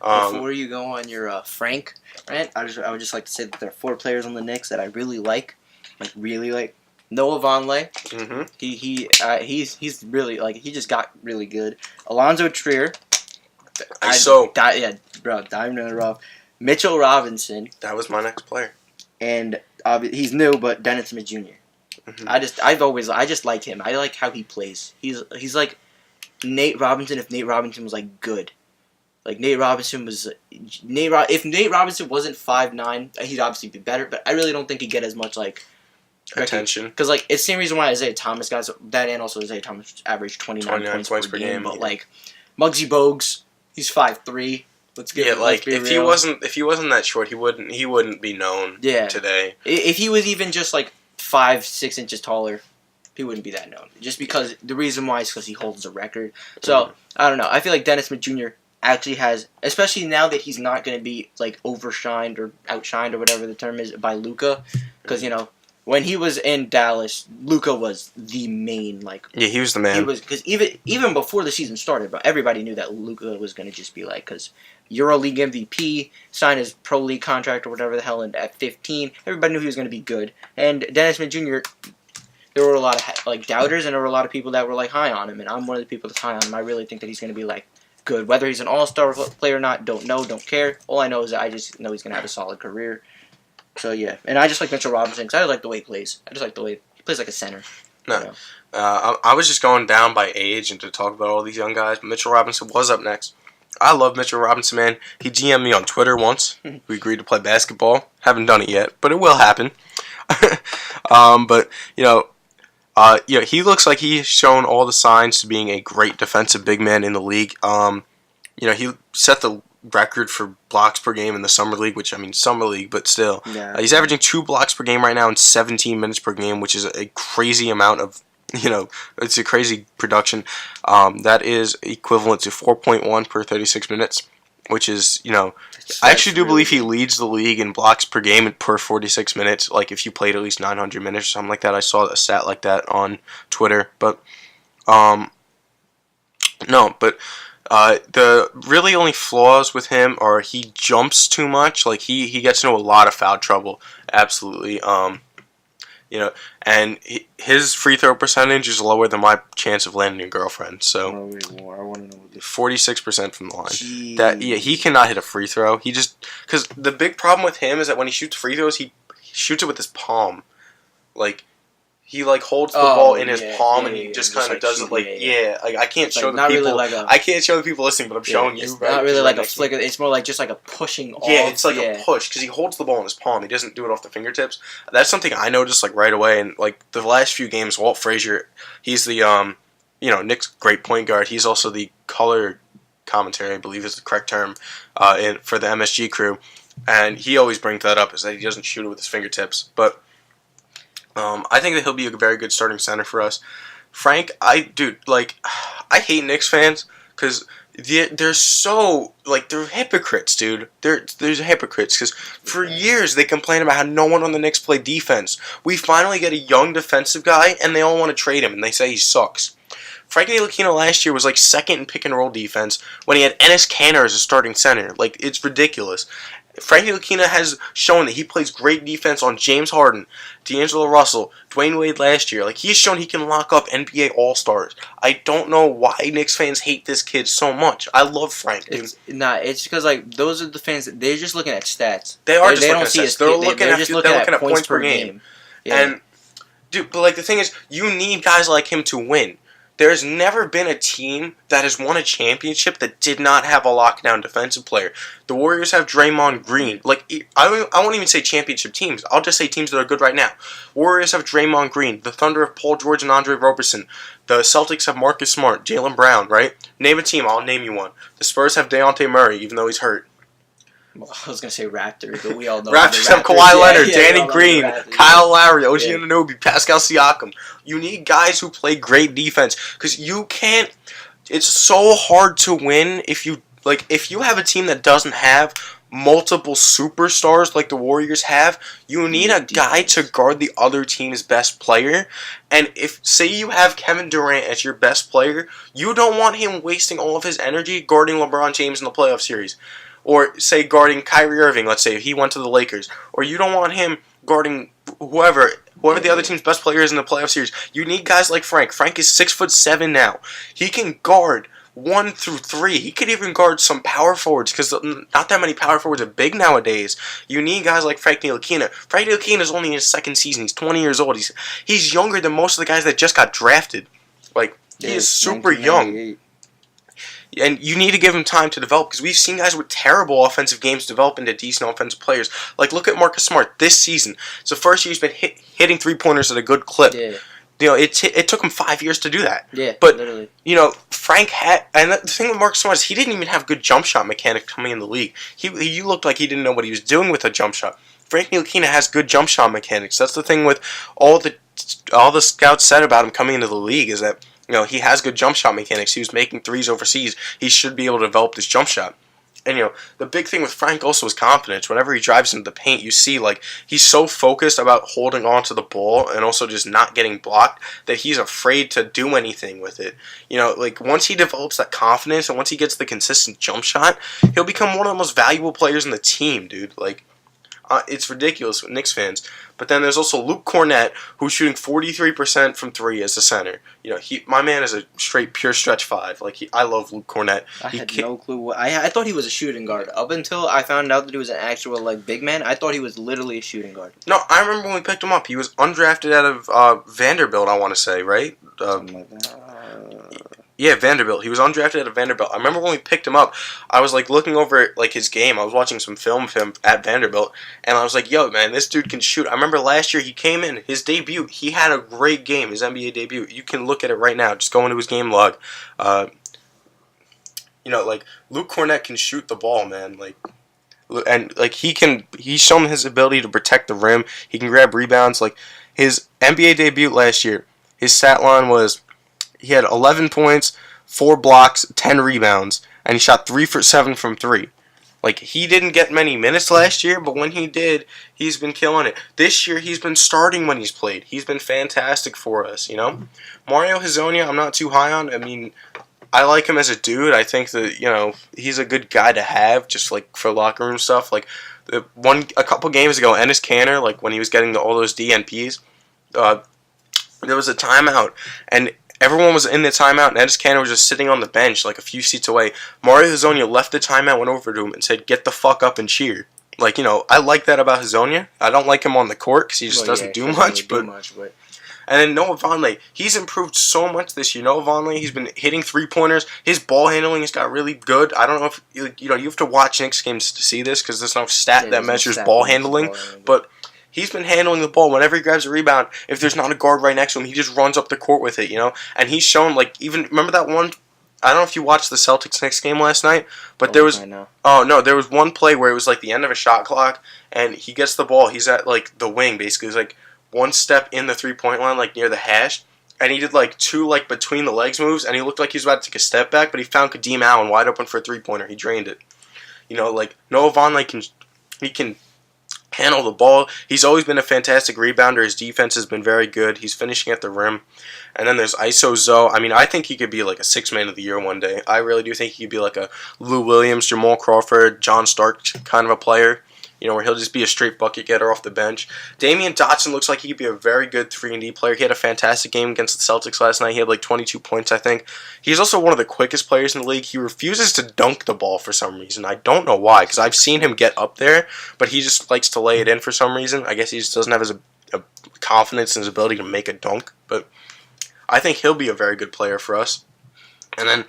before you go on your Frank rant, I would just like to say that there are 4 players on the Knicks that I really like. Noah Vonleh. Mm-hmm. He's really he just got really good. Alonzo Trier. Diamond in the rough. Mitchell Robinson. That was my next player. And he's new, but Dennis Smith Jr. Mm-hmm. I just like him. I like how he plays. He's like Nate Robinson if Nate Robinson was like good. Like if Nate Robinson wasn't 5'9", he'd obviously be better. But I really don't think he'd get as much like attention. Because like it's the same reason why Isaiah Thomas guys that and also Isaiah Thomas averaged 29 points per game. But like Muggsy Bogues, he's 5'3". Let's be if real. he wasn't that short, he wouldn't be known today. If he was even just like 5-6 inches taller, he wouldn't be that known. Just because the reason why is because he holds a record. So I don't know. I feel like Dennis Smith Jr. actually has, especially now that he's not going to be like overshined or outshined or whatever the term is by Luka, because when he was in Dallas, Luka was the main he was the man. He was because even before the season started, but everybody knew that Luka was going to just be like because EuroLeague MVP, signed his pro league contract or whatever the hell, and at 15, everybody knew he was going to be good. And Dennis Smith Jr. There were a lot of doubters, and there were a lot of people that were high on him, and I'm one of the people that's high on him. I really think that he's going to be good. Whether he's an all-star player or not, don't know, don't care. All I know is that I just know he's going to have a solid career. So yeah, and I just like Mitchell Robinson because I like the way he plays. I just like the way he plays like a center. No, I was just going down by age and to talk about all these young guys. But Mitchell Robinson was up next. I love Mitchell Robinson, man. He DM'd me on Twitter once. We agreed to play basketball. Haven't done it yet, but it will happen. But he looks like he's shown all the signs to being a great defensive big man in the league. He set the record for blocks per game in the summer league, summer league, but still. Yeah. He's averaging 2 blocks per game right now in 17 minutes per game, which is a crazy amount of, it's a crazy production. That is equivalent to 4.1 per 36 minutes, which is, I actually do believe he leads the league in blocks per game per 46 minutes, if you played at least 900 minutes or something like that. I saw a stat like that on Twitter, but, the really only flaws with him are he jumps too much. He gets into a lot of foul trouble. Absolutely. And his free throw percentage is lower than my chance of landing a girlfriend. So I want to know 46% from the line. Jeez. He cannot hit a free throw. Because the big problem with him is that when he shoots free throws, he shoots it with his palm. He holds the ball in his palm and he just kind of does it I can't show the people. I can't show the people listening, but I'm showing you. It's not really like a flicker. It's more like just like a pushing off. Yeah, it's like a push because he holds the ball in his palm. He doesn't do it off the fingertips. That's something I noticed right away. And the last few games, Walt Frazier, he's the Nick's great point guard. He's also the color commentary, I believe is the correct term, for the MSG crew. And he always brings that up is that he doesn't shoot it with his fingertips, but. I think that he'll be a very good starting center for us. Frank, I hate Knicks fans because they're so they're hypocrites, dude. They're hypocrites because for years they complain about how no one on the Knicks play defense. We finally get a young defensive guy and they all want to trade him and they say he sucks. Frankie Ntilikina last year was second in pick and roll defense when he had Enes Kanter as a starting center. It's ridiculous. Frankie Ntilikina has shown that he plays great defense on James Harden, D'Angelo Russell, Dwayne Wade last year. He's shown he can lock up NBA All-Stars. I don't know why Knicks fans hate this kid so much. I love Frank, dude. It's because those are the fans. They're just looking at stats. They are just looking at stats. They're just looking at points per game. Yeah. And dude, but the thing is, you need guys like him to win. There's never been a team that has won a championship that did not have a lockdown defensive player. The Warriors have Draymond Green. I won't even say championship teams. I'll just say teams that are good right now. Warriors have Draymond Green. The Thunder have Paul George and Andre Roberson. The Celtics have Marcus Smart, Jaylen Brown, right? Name a team. I'll name you one. The Spurs have Dejounte Murray, even though he's hurt. Well, I was going to say Raptors, but we all know Raptors have Kawhi Leonard, Danny Green, Kyle Lowry, OG Anunoby, Pascal Siakam. You need guys who play great defense because you can't. It's so hard to win if you have a team that doesn't have multiple superstars like the Warriors have. You need a guy to guard the other team's best player. And say you have Kevin Durant as your best player, you don't want him wasting all of his energy guarding LeBron James in the playoff series. Or, say, guarding Kyrie Irving, let's say, if he went to the Lakers. Or you don't want him guarding whoever the other team's best player is in the playoff series. You need guys like Frank. Frank is 6'7" now. He can guard 1 through 3. He could even guard some power forwards because not that many power forwards are big nowadays. You need guys like Frank Ntilikina. Frank Ntilikina is only in his second season. He's 20 years old. He's younger than most of the guys that just got drafted. Like, he is super young. And you need to give him time to develop because we've seen guys with terrible offensive games develop into decent offensive players. Like, look at Marcus Smart this season. It's the first year he's been hitting three-pointers at a good clip. Yeah. You know, it took him 5 years to do that. Yeah, but literally. You know, Frank had, and the thing with Marcus Smart is he didn't even have good jump shot mechanics coming in the league. He looked like he didn't know what he was doing with a jump shot. Frank Ntilikina has good jump shot mechanics. That's the thing with all the scouts said about him coming into the league is that, you know, he has good jump shot mechanics. He was making threes overseas. He should be able to develop this jump shot. And, you know, the big thing with Frank also is confidence. Whenever he drives into the paint, you see, like, he's so focused about holding on to the ball and also just not getting blocked that he's afraid to do anything with it. You know, like, once he develops that confidence and once he gets the consistent jump shot, he'll become one of the most valuable players in the team, dude. Like, it's ridiculous with Knicks fans. But then there's also Luke Cornett, who's shooting 43% from 3 as a center. You know, my man is a straight pure stretch 5. Like, I love Luke Cornett. I had no clue. I thought he was a shooting guard. Up until I found out that he was an actual, like, big man, I thought he was literally a shooting guard. No, I remember when we picked him up. He was undrafted out of Vanderbilt, I want to say, right? Something like that. Yeah, Vanderbilt. He was undrafted out of Vanderbilt. I remember when we picked him up, I was like looking over like his game. I was watching some film of him at Vanderbilt, and I was like, "Yo, man, this dude can shoot." I remember last year he came in his debut. He had a great game, his NBA debut. You can look at it right now. Just go into his game log. You know, like Luke Cornett can shoot the ball, man. Like, and like he's shown his ability to protect the rim. He can grab rebounds. Like his NBA debut last year, his stat line was. He had 11 points, 4 blocks, 10 rebounds, and he shot 3 for 7 from 3. Like, he didn't get many minutes last year, but when he did, he's been killing it. This year, he's been starting when he's played. He's been fantastic for us, you know? Mario Hezonja, I'm not too high on. I mean, I like him as a dude. I think that, you know, he's a good guy to have, just, like, for locker room stuff. Like, a couple games ago, Enes Kanter, like, when he was getting all those DNPs, there was a timeout, and everyone was in the timeout, and Enes Kanter was just sitting on the bench, like a few seats away. Mario Hezonja left the timeout, went over to him, and said, "Get the fuck up and cheer." Like, you know, I like that about Hezonja. I don't like him on the court because he just doesn't do much. But and then Noah Vonleh, he's improved so much this year. Noah Vonleh, he's been hitting three-pointers. His ball handling has got really good. I don't know if, you know, you have to watch Knicks games to see this because there's no stat that measures ball handling. But he's been handling the ball. Whenever he grabs a rebound, if there's not a guard right next to him, he just runs up the court with it, you know? And he's shown, like, even, remember that one, I don't know if you watched the Celtics-Knicks game last night, but there was, there was one play where it was, like, the end of a shot clock, and he gets the ball. He's at, like, the wing, basically. He's, like, one step in the three-point line, like, near the hash, and he did, like, 2, like, between the legs moves, and he looked like he was about to take a step back, but he found Kadeem Allen wide open for a three-pointer. He drained it. You know, like, Noah Vonleh can handle the ball. He's always been a fantastic rebounder. His defense has been very good. He's finishing at the rim. And then there's ISO Zoe. I mean, I think he could be like a 6-man of the year one day. I really do think he could be like a Lou Williams, Jamal Crawford, John Stark kind of a player. You know, where he'll just be a straight bucket getter off the bench. Damian Dotson looks like he could be a very good 3-and-D player. He had a fantastic game against the Celtics last night. He had like 22 points, I think. He's also one of the quickest players in the league. He refuses to dunk the ball for some reason. I don't know why, because I've seen him get up there, but he just likes to lay it in for some reason. I guess he just doesn't have a confidence in his ability to make a dunk, but I think he'll be a very good player for us. And then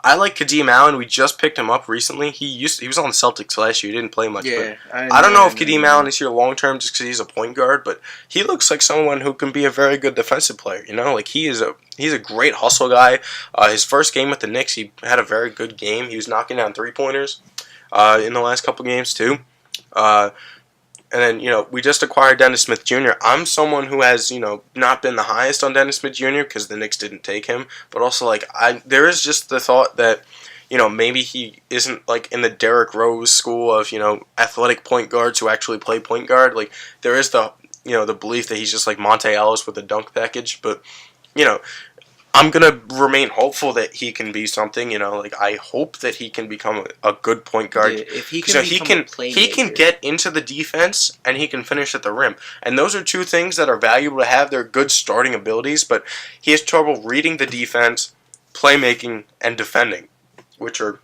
I like Kadeem Allen. We just picked him up recently. He was on the Celtics last year. He didn't play much. Yeah, but I don't know if Kadeem Allen is here long term just because he's a point guard, but he looks like someone who can be a very good defensive player. You know, like he's a great hustle guy. His first game with the Knicks, he had a very good game. He was knocking down 3-pointers in the last couple games too. And then, you know, we just acquired Dennis Smith Jr. I'm someone who has, you know, not been the highest on Dennis Smith Jr. because the Knicks didn't take him. But also, like, there is just the thought that, you know, maybe he isn't, like, in the Derrick Rose school of, you know, athletic point guards who actually play point guard. Like, there is the, you know, the belief that he's just like Monte Ellis with a dunk package. But, you know, I'm going to remain hopeful that he can be something, you know, like I hope that he can become a good point guard. Yeah, if he can he can get into the defense and he can finish at the rim. And those are two things that are valuable to have. They're good starting abilities, but he has trouble reading the defense, playmaking, and defending, which are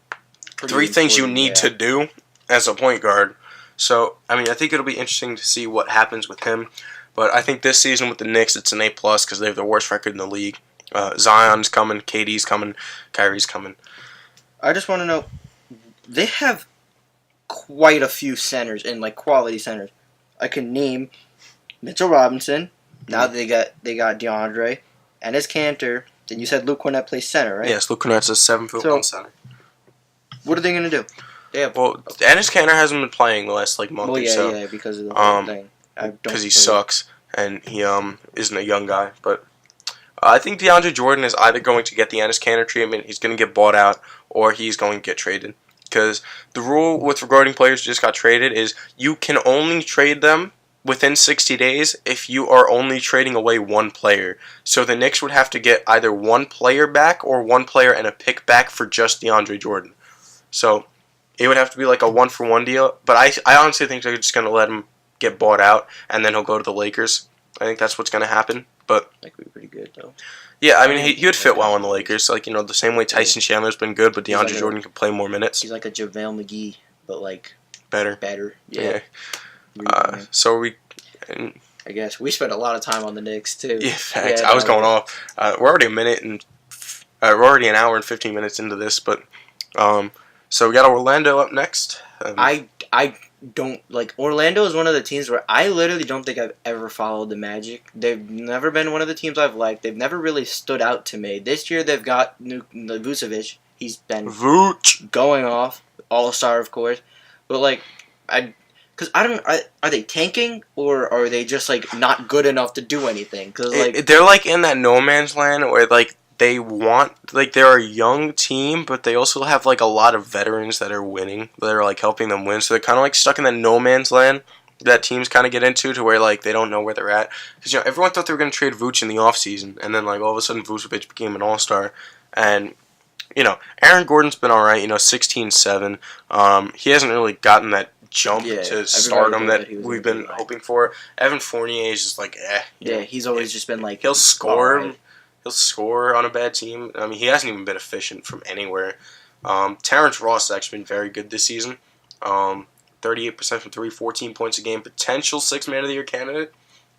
three things you need to do as a point guard. So, I mean, I think it'll be interesting to see what happens with him. But I think this season with the Knicks, it's an A+ because they have the worst record in the league. Zion's coming, KD's coming, Kyrie's coming. I just want to know, they have quite a few centers and like quality centers. I can name Mitchell Robinson. Now they got DeAndre, Enes Kanter. Then you said Luke Cornett plays center, right? Yes, Luke Cornett's a 7'1" center. What are they gonna do? Well, Enes Kanter hasn't been playing the last month or so. Yeah, because of the whole thing. Because he sucks and he isn't a young guy. But I think DeAndre Jordan is either going to get the Enes Kanter treatment, he's going to get bought out, or he's going to get traded. Because the rule with regarding players who just got traded is you can only trade them within 60 days if you are only trading away one player. So the Knicks would have to get either one player back or one player and a pick back for just DeAndre Jordan. So it would have to be like a 1-for-1 deal. But I honestly think they're just going to let him get bought out and then he'll go to the Lakers. I think that's what's going to happen. But that could be pretty good, though. Yeah, I mean, he would fit well in the Lakers. Like, the same way Tyson Chandler's been good, but DeAndre Jordan can play more minutes. He's like a JaVale McGee, but, like... Better. Yeah. So we... I guess. We spent a lot of time on the Knicks, too. Yeah, facts. I was going off. We're already we're already an hour and 15 minutes into this, but... So we got Orlando up next. I don't like Orlando is one of the teams where I literally don't think I've ever followed the Magic. They've never been one of the teams I've liked. They've never really stood out to me. This year they've got Vucevic. He's been going off, all-star of course. But like are they tanking or are they just like not good enough to do anything? Cuz like they're like in that no man's land where like they're a young team, but they also have like a lot of veterans that are winning. That are like helping them win. So they're kind of like stuck in that no man's land that teams kind of get into, to where like they don't know where they're at. Because everyone thought they were going to trade Vooch in the offseason, and then like all of a sudden Vucevic became an all-star, and Aaron Gordon's been all right. 16-7. He hasn't really gotten that jump to stardom that we've been hoping for. Evan Fournier is just like he's always just been like he'll score. Right. He'll score on a bad team. I mean, he hasn't even been efficient from anywhere. Terrence Ross has actually been very good this season. 38% from 3, 14 points a game. Potential 6th Man of the Year candidate.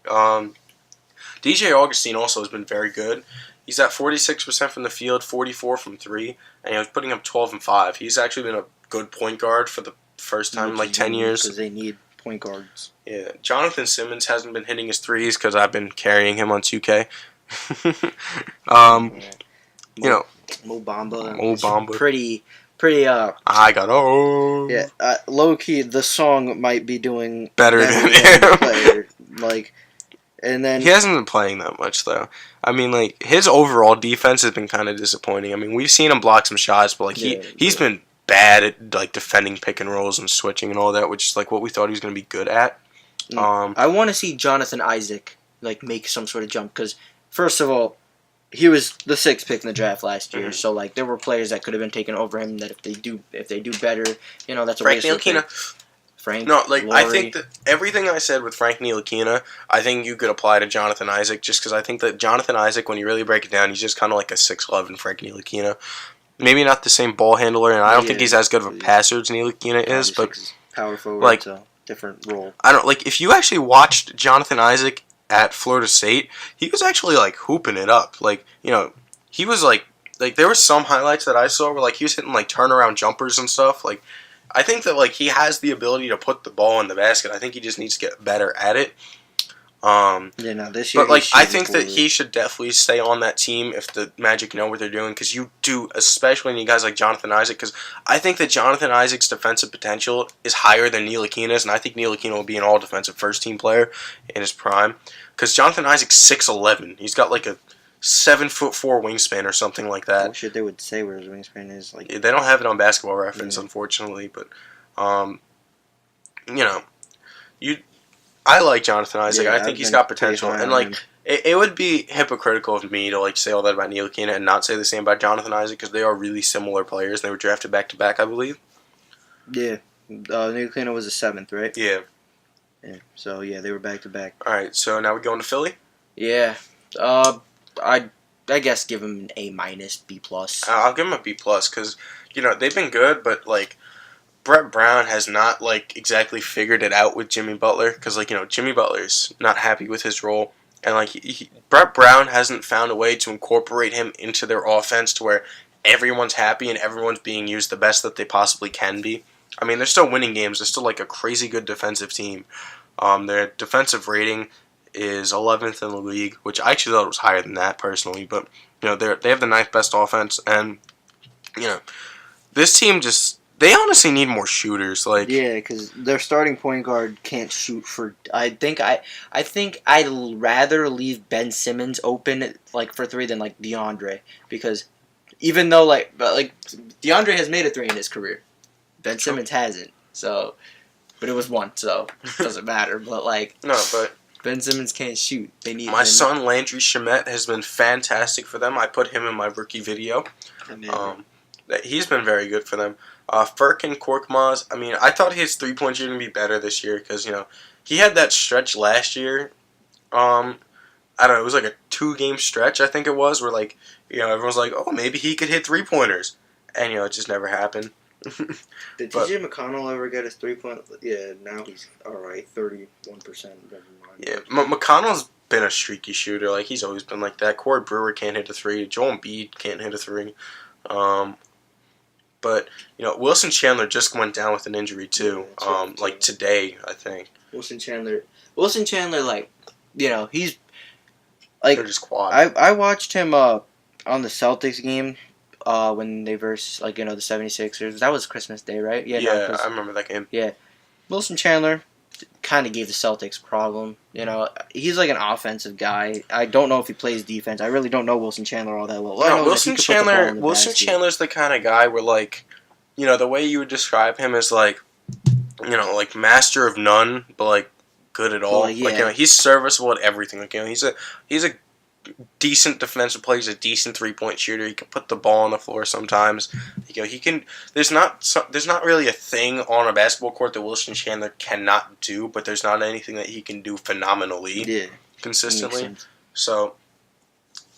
DJ Augustine also has been very good. He's at 46% from the field, 44 from 3, and he was putting up 12 and 5. He's actually been a good point guard for the first time in like 10 years. Because they need point guards. Yeah. Jonathan Simmons hasn't been hitting his threes because I've been carrying him on 2K. Mo Bamba. Pretty. I got low key. The song might be doing better than him. Player. And then he hasn't been playing that much though. I mean, like his overall defense has been kind of disappointing. I mean, we've seen him block some shots, but like he's been bad at like defending pick and rolls and switching and all that, which is like what we thought he was going to be good at. I want to see Jonathan Isaac like make some sort of jump because. First of all, he was the 6th pick in the draft last year, so like there were players that could have been taken over him. That if they do better, that's a Frank Ntilikina. Laurie. I think that everything I said with Frank Ntilikina, I think you could apply to Jonathan Isaac, just because I think that Jonathan Isaac, when you really break it down, he's just kind of like a 6'11" Frank Ntilikina. Maybe not the same ball handler, and I don't think he's as good of a passer as Ntilikina is, but power forward, like so different role. I don't like if you actually watched Jonathan Isaac at Florida State, he was actually like hooping it up. Like, he was like there were some highlights that I saw where like he was hitting like turnaround jumpers and stuff. Like, I think that like he has the ability to put the ball in the basket. I think he just needs to get better at it. This year. But like I think that he should definitely stay on that team if the Magic know what they're doing, because you do, especially when you guys like Jonathan Isaac, because I think that Jonathan Isaac's defensive potential is higher than Ntilikina's, and I think Ntilikina will be an all-defensive first-team player in his prime, because Jonathan Isaac's 6'11". He's got like a 7'4" wingspan or something like that. Oh shit, they would say where his wingspan is. Like they don't have it on Basketball Reference, unfortunately, but I like Jonathan Isaac. I think he's got potential, and like it would be hypocritical of me to like say all that about Ntilikina and not say the same about Jonathan Isaac, because they are really similar players. They were drafted back to back, I believe. Yeah, Ntilikina was a 7th, right? Yeah. So they were back to back. All right, so now we going to Philly. Yeah, I I guess give him an A minus, B plus. I'll give him a B plus because they've been good, but like Brett Brown has not like exactly figured it out with Jimmy Butler because Jimmy Butler's not happy with his role, and like Brett Brown hasn't found a way to incorporate him into their offense to where everyone's happy and everyone's being used the best that they possibly can be. I mean, they're still winning games. They're still like a crazy good defensive team. Their defensive rating is 11th in the league, which I actually thought was higher than that personally. But they have the ninth best offense, and this team they honestly need more shooters. Like because their starting point guard can't shoot for. I think I'd rather leave Ben Simmons open like for three than like DeAndre, because even though like DeAndre has made a three in his career, Ben Simmons hasn't. So, but it was one, so it doesn't matter. But but Ben Simmons can't shoot. They need my son Landry Shamet has been fantastic for them. I put him in my rookie video. He's been very good for them. Furkan Korkmaz, I mean, I thought his three-point shooting would be better this year because, he had that stretch last year. I don't know, it was like a 2-game stretch, I think it was, where, like, everyone's like, oh, maybe he could hit three-pointers. And, it just never happened. Did TJ McConnell ever get his three-point? Yeah, now he's all right, 31%. Never mind. Yeah, McConnell's been a streaky shooter. Like, he's always been like that. Corey Brewer can't hit a three. Joel Embiid can't hit a three. But, Wilson Chandler just went down with an injury, too. Yeah, like, today, I think. Wilson Chandler, like, he's, like, they're just quad. I watched him on the Celtics game when they versed, like, the 76ers. That was Christmas Day, right? Yeah, I remember that game. Yeah. Wilson Chandler kind of gave the Celtics a problem. He's like an offensive guy. I don't know if he plays defense. I really don't know Wilson Chandler all that well. No, Wilson Chandler's the kind of guy where, like, the way you would describe him is like, like master of none, but like good at all. Like, he's serviceable at everything. Like, he's a decent defensive player. He's a decent 3-point shooter. He can put the ball on the floor sometimes. He can. There's not really a thing on a basketball court that Wilson Chandler cannot do, but there's not anything that he can do phenomenally, consistently. So,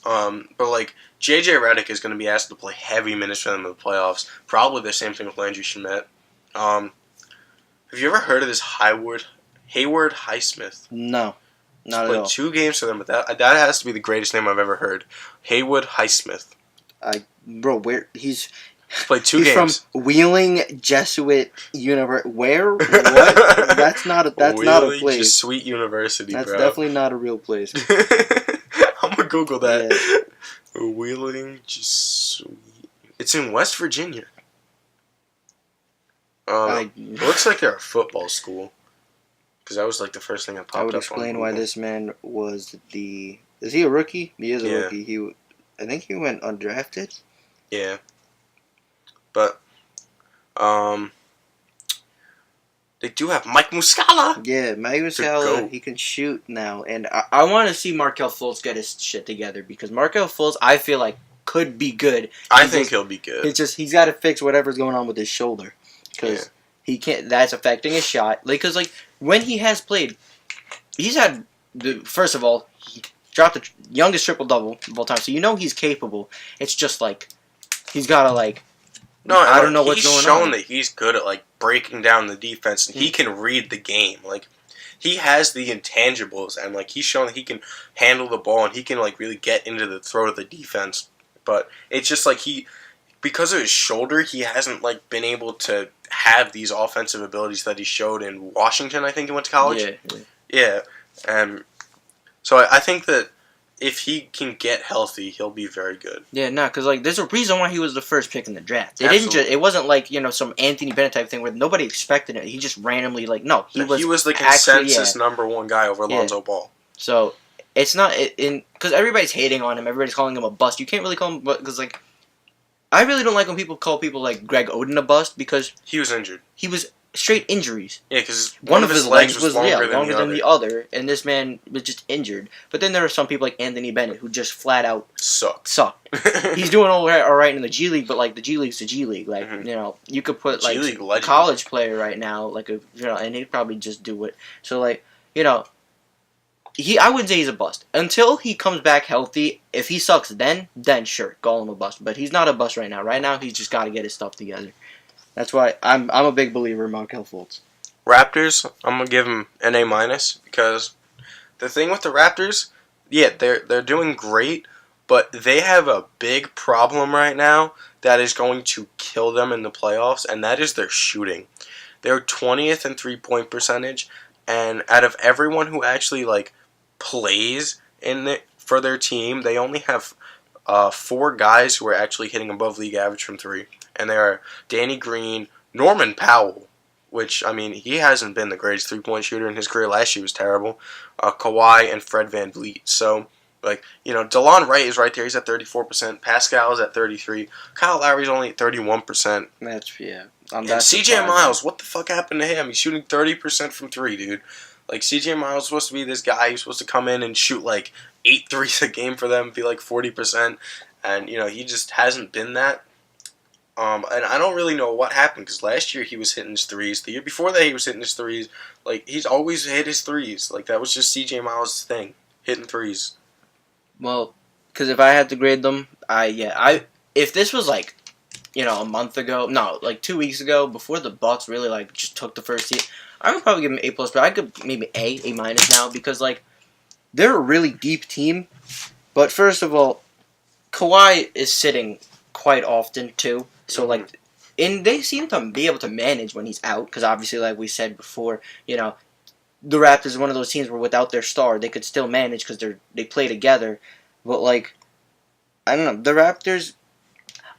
but like JJ Redick is going to be asked to play heavy minutes for them in the playoffs. Probably the same thing with Landry Shamet. Have you ever heard of this Hayward Highsmith? No. Not at all. Played 2 games for them, but that has to be the greatest name I've ever heard. Haywood Highsmith. Bro, where he's played 2 games. He's from Wheeling Jesuit University. Where? What? That's not a place. Jesuit University. That's definitely not a real place. I'm gonna Google that. Yeah. Wheeling Jesuit. It's in West Virginia. It looks like they're a football school. Because that was like the first thing that popped up. I would explain why this man was the. Is he a rookie? He is a rookie. I think he went undrafted. Yeah. But, they do have Mike Muscala. Yeah, Mike Muscala. He can shoot now, and I want to see Markelle Fultz get his shit together because Markelle Fultz, I feel like, could be good. I think he'll be good. He's got to fix whatever's going on with his shoulder because he can't. That's affecting his shot. Because when he has played, he's had first of all, he dropped the youngest triple-double of all time, so he's capable. It's just like he's got to No, I don't know what's going on. He's shown that he's good at breaking down the defense, and he can read the game. He has the intangibles, and he's shown that he can handle the ball and he can really get into the throat of the defense. But it's just because of his shoulder, he hasn't been able to have these offensive abilities that he showed in Washington. I think he went to college. Yeah. So I think that if he can get healthy, he'll be very good. Yeah, because there's a reason why he was the first pick in the draft. It wasn't some Anthony Bennett type thing where nobody expected it. He just randomly he was the consensus number 1 guy over Lonzo Ball. So it's not because everybody's hating on him. Everybody's calling him a bust. You can't really call him because I really don't like when people call people like Greg Oden a bust because he was injured. He was straight injuries. Yeah, because one of his legs was longer than the other, and this man was just injured. But then there are some people like Anthony Bennett who just flat out suck. He's doing all right in the G League, but the G League's the G League. You could put a college player right now, and he'd probably just do it. So I wouldn't say he's a bust until he comes back healthy. If he sucks, then sure, call him a bust. But he's not a bust right now. Right now, he's just got to get his stuff together. That's why I'm a big believer in Markelle Fultz. Raptors, I'm gonna give him an A minus because the thing with the Raptors, yeah, they're doing great, but they have a big problem right now that is going to kill them in the playoffs, and that is their shooting. They're 20th in 3-point percentage, and out of everyone who actually plays for their team, they only have 4 guys who are actually hitting above league average from 3, and they are Danny Green, Norman Powell, which, I mean, he hasn't been the greatest 3-point shooter in his career. Last year was terrible. Kawhi and Fred VanVleet. So, DeLon Wright is right there. He's at 34%. Pascal is at 33%. Kyle Lowry's only at 31%. And CJ Miles, what the fuck happened to him? He's shooting 30% from 3, dude. CJ Miles is supposed to be this guy who's supposed to come in and shoot 8 threes a game for them, be 40%. And, he just hasn't been that. And I don't really know what happened because last year he was hitting his threes. The year before that he was hitting his threes. He's always hit his threes. That was just CJ Miles' thing, hitting threes. Well, because if I had to grade them, if this was a month ago, no, 2 weeks ago, before the Bucks really just took the first seed, I would probably give them A+, but I could maybe A minus now because they're a really deep team. But first of all, Kawhi is sitting quite often too. So, and they seem to be able to manage when he's out, because obviously, like we said before, the Raptors are one of those teams where without their star, they could still manage because they play together. But, I don't know, the Raptors,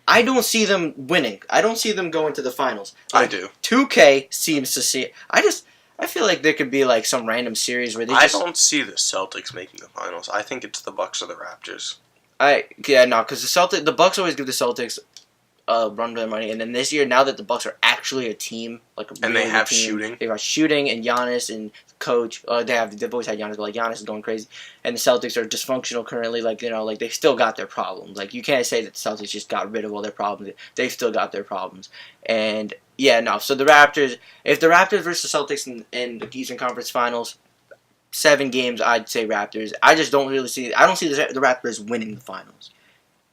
I don't see them winning. I don't see them going to the finals. I do. 2K seems to see it. I feel like there could be, some random series where they I don't see the Celtics making the finals. I think it's the Bucks or the Raptors. Because the Bucks always give the Celtics run for their money, and then this year, now that the Bucks are actually a team, and they have shooting, they got shooting, and Giannis and coach, they've always had Giannis, but Giannis is going crazy, and the Celtics are dysfunctional currently. They still got their problems. You can't say that the Celtics just got rid of all their problems. They've still got their problems, and so the Raptors, if the Raptors versus Celtics in the Eastern Conference Finals, 7 games, I'd say Raptors. I just don't really see. I don't see the Raptors winning the finals.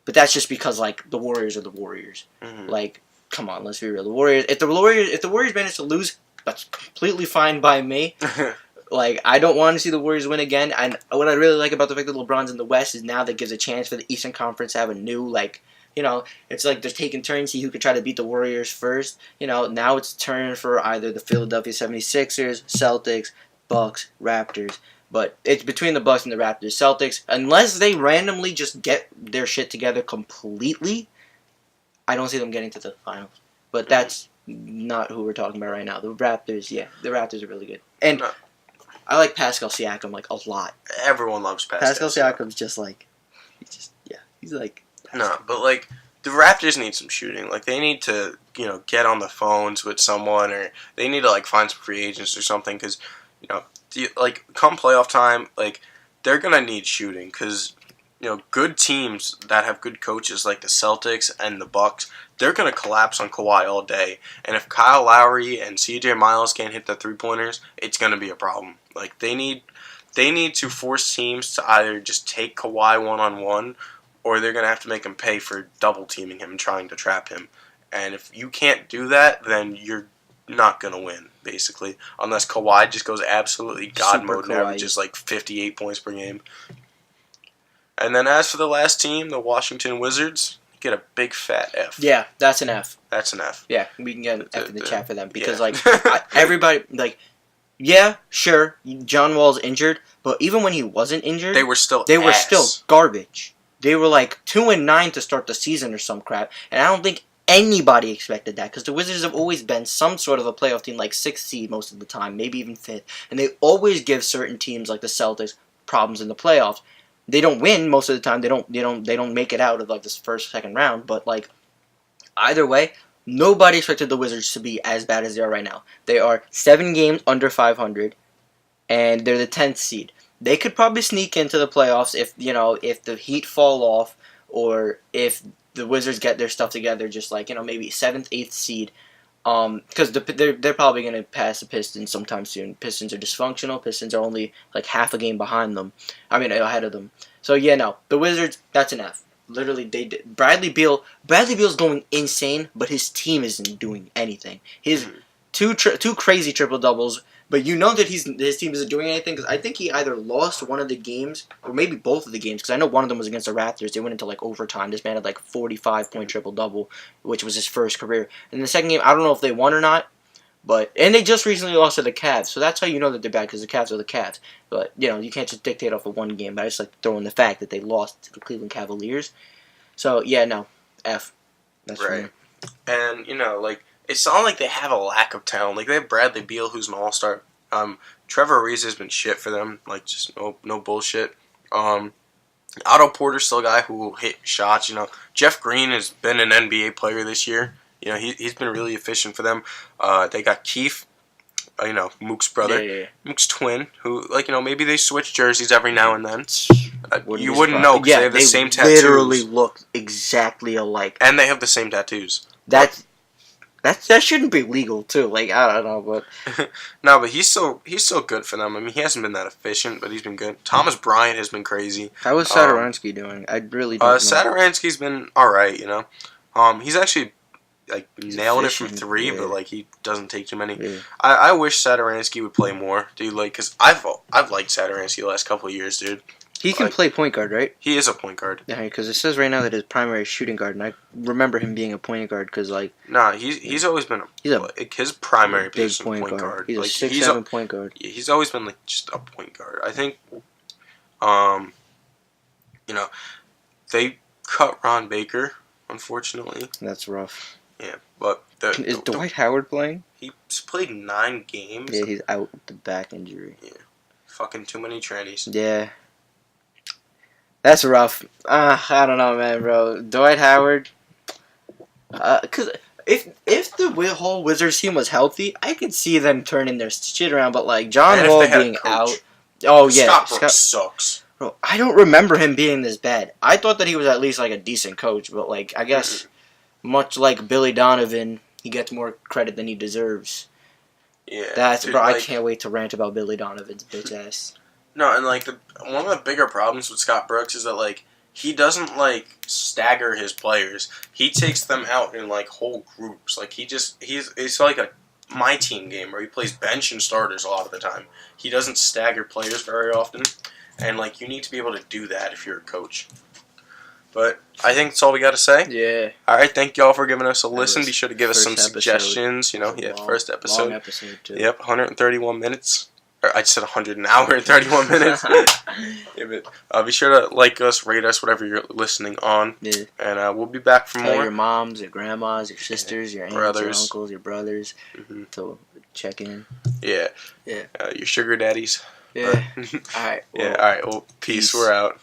But that's just because the Warriors are the Warriors. Mm-hmm. Come on, let's be real. The Warriors. If the Warriors manage to lose, that's completely fine by me. I don't want to see the Warriors win again. And what I really like about the fact that LeBron's in the West is now that gives a chance for the Eastern Conference to have a new it's they're taking turns, see who could try to beat the Warriors first. Now it's turn for either the Philadelphia 76ers, Celtics, Bucks, Raptors. But it's between the Bucks and the Raptors. Celtics, unless they randomly just get their shit together completely, I don't see them getting to the finals. But that's not who we're talking about right now. The Raptors, the Raptors are really good. And I like Pascal Siakam a lot. Everyone loves Pascal Siakam's he's no, but the Raptors need some shooting. They need to get on the phones with someone, or they need to find some free agents or something, because come playoff time, they're gonna need shooting, because good teams that have good coaches like the Celtics and the Bucks, they're gonna collapse on Kawhi all day, and if Kyle Lowry and CJ Miles can't hit the 3-pointers, it's gonna be a problem. They need to force teams to either just take Kawhi one-on-one, or they're gonna have to make him pay for double teaming him and trying to trap him. And if you can't do that, then you're not gonna win, basically, unless Kawhi just goes absolutely god Super mode and Kawhi. averages 58 points per game. And then as for the last team, the Washington Wizards, get a big fat F. Yeah, that's an F. That's an F. Yeah, we can get an F in the chat for them because everybody sure, John Wall's injured, but even when he wasn't injured, they were still garbage. They were 2-9 to start the season or some crap, and I don't think anybody expected that, because the Wizards have always been some sort of a playoff team, 6th seed most of the time, maybe even 5th, and they always give certain teams like the Celtics problems in the playoffs. They don't win most of the time. They don't make it out of this first, second round. But either way, nobody expected the Wizards to be as bad as they are right now. They are 7 games under 500, and they're the 10th seed. They could probably sneak into the playoffs if the Heat fall off, or if the Wizards get their stuff together, just maybe 7th, 8th seed. Because they're probably going to pass the Pistons sometime soon. Pistons are dysfunctional. Pistons are only like half a game behind them. I mean, ahead of them. So yeah, no, the Wizards. That's an F. Literally, they did. Bradley Beal's going insane, but his team isn't doing anything. His two crazy triple doubles, but you know that his team isn't doing anything because I think he either lost one of the games or maybe both of the games because I know one of them was against the Raptors. They went into like overtime. This man had like 45-point triple double, which was his first career. And the second game, I don't know if they won or not, and they just recently lost to the Cavs, so that's how you know that they're bad because the Cavs are the Cavs. But you can't just dictate off of one game. But I just like to throw in the fact that they lost to the Cleveland Cavaliers. So yeah, no, F. That's right. And it's not like they have a lack of talent. Like they have Bradley Beal, who's an all-star. Trevor Ariza has been shit for them. Like just no bullshit. Otto Porter's still a guy who will hit shots. Jeff Green has been an NBA player this year. He's been really efficient for them. They got Keith, Mook's brother, Yeah. Mook's twin, who maybe they switch jerseys every now and then. You be wouldn't know because they have the same tattoos. They literally look exactly alike, and they have the same tattoos. That shouldn't be legal too. Like I don't know, but no, but he's so good for them. I mean, he hasn't been that efficient, but he's been good. Thomas Bryant has been crazy. How is Satoransky doing? I really don't know. Satoransky's been all right. He's actually nailing it from three, yeah. but he doesn't take too many. Yeah. I wish Satoransky would play more, dude. Because I've liked Satoransky the last couple of years, dude. He can play point guard, right? He is a point guard. Yeah, because it says right now that his primary is shooting guard, and I remember him being a point guard because Nah, he's always been his primary position point guard. He's a 6'7" point guard. Yeah, he's always been just a point guard. I think, they cut Ron Baker, unfortunately. That's rough. Yeah, but is Dwight Howard playing? He's played 9 games. Yeah, he's out with the back injury. Yeah, fucking too many trannies. Yeah. That's rough. I don't know, man, bro. Dwight Howard. Cause if the whole Wizards team was healthy, I could see them turning their shit around. But John Wall being out. Oh yeah, Scott Brooks sucks. Bro, I don't remember him being this bad. I thought that he was at least a decent coach, but I guess much like Billy Donovan, he gets more credit than he deserves. Yeah, bro. I can't wait to rant about Billy Donovan's bitch ass. No, and one of the bigger problems with Scott Brooks is that he doesn't stagger his players. He takes them out in whole groups. It's like a my team game where he plays bench and starters a lot of the time. He doesn't stagger players very often, and you need to be able to do that if you're a coach. But I think that's all we got to say. Yeah. All right, thank y'all for giving us a listen. Be sure to give us some suggestions. First episode. Long episode too. Yep, 131 minutes. I just said 100 an hour and 31 minutes. Yeah, but be sure to like us, rate us, whatever you're listening on. Yeah. And we'll be back for more. Your moms, your grandmas, your sisters, your aunts, brothers, your uncles, your brothers to check in. Yeah. Yeah. Your sugar daddies. Yeah. All right. Well, all right. Well, peace. We're out.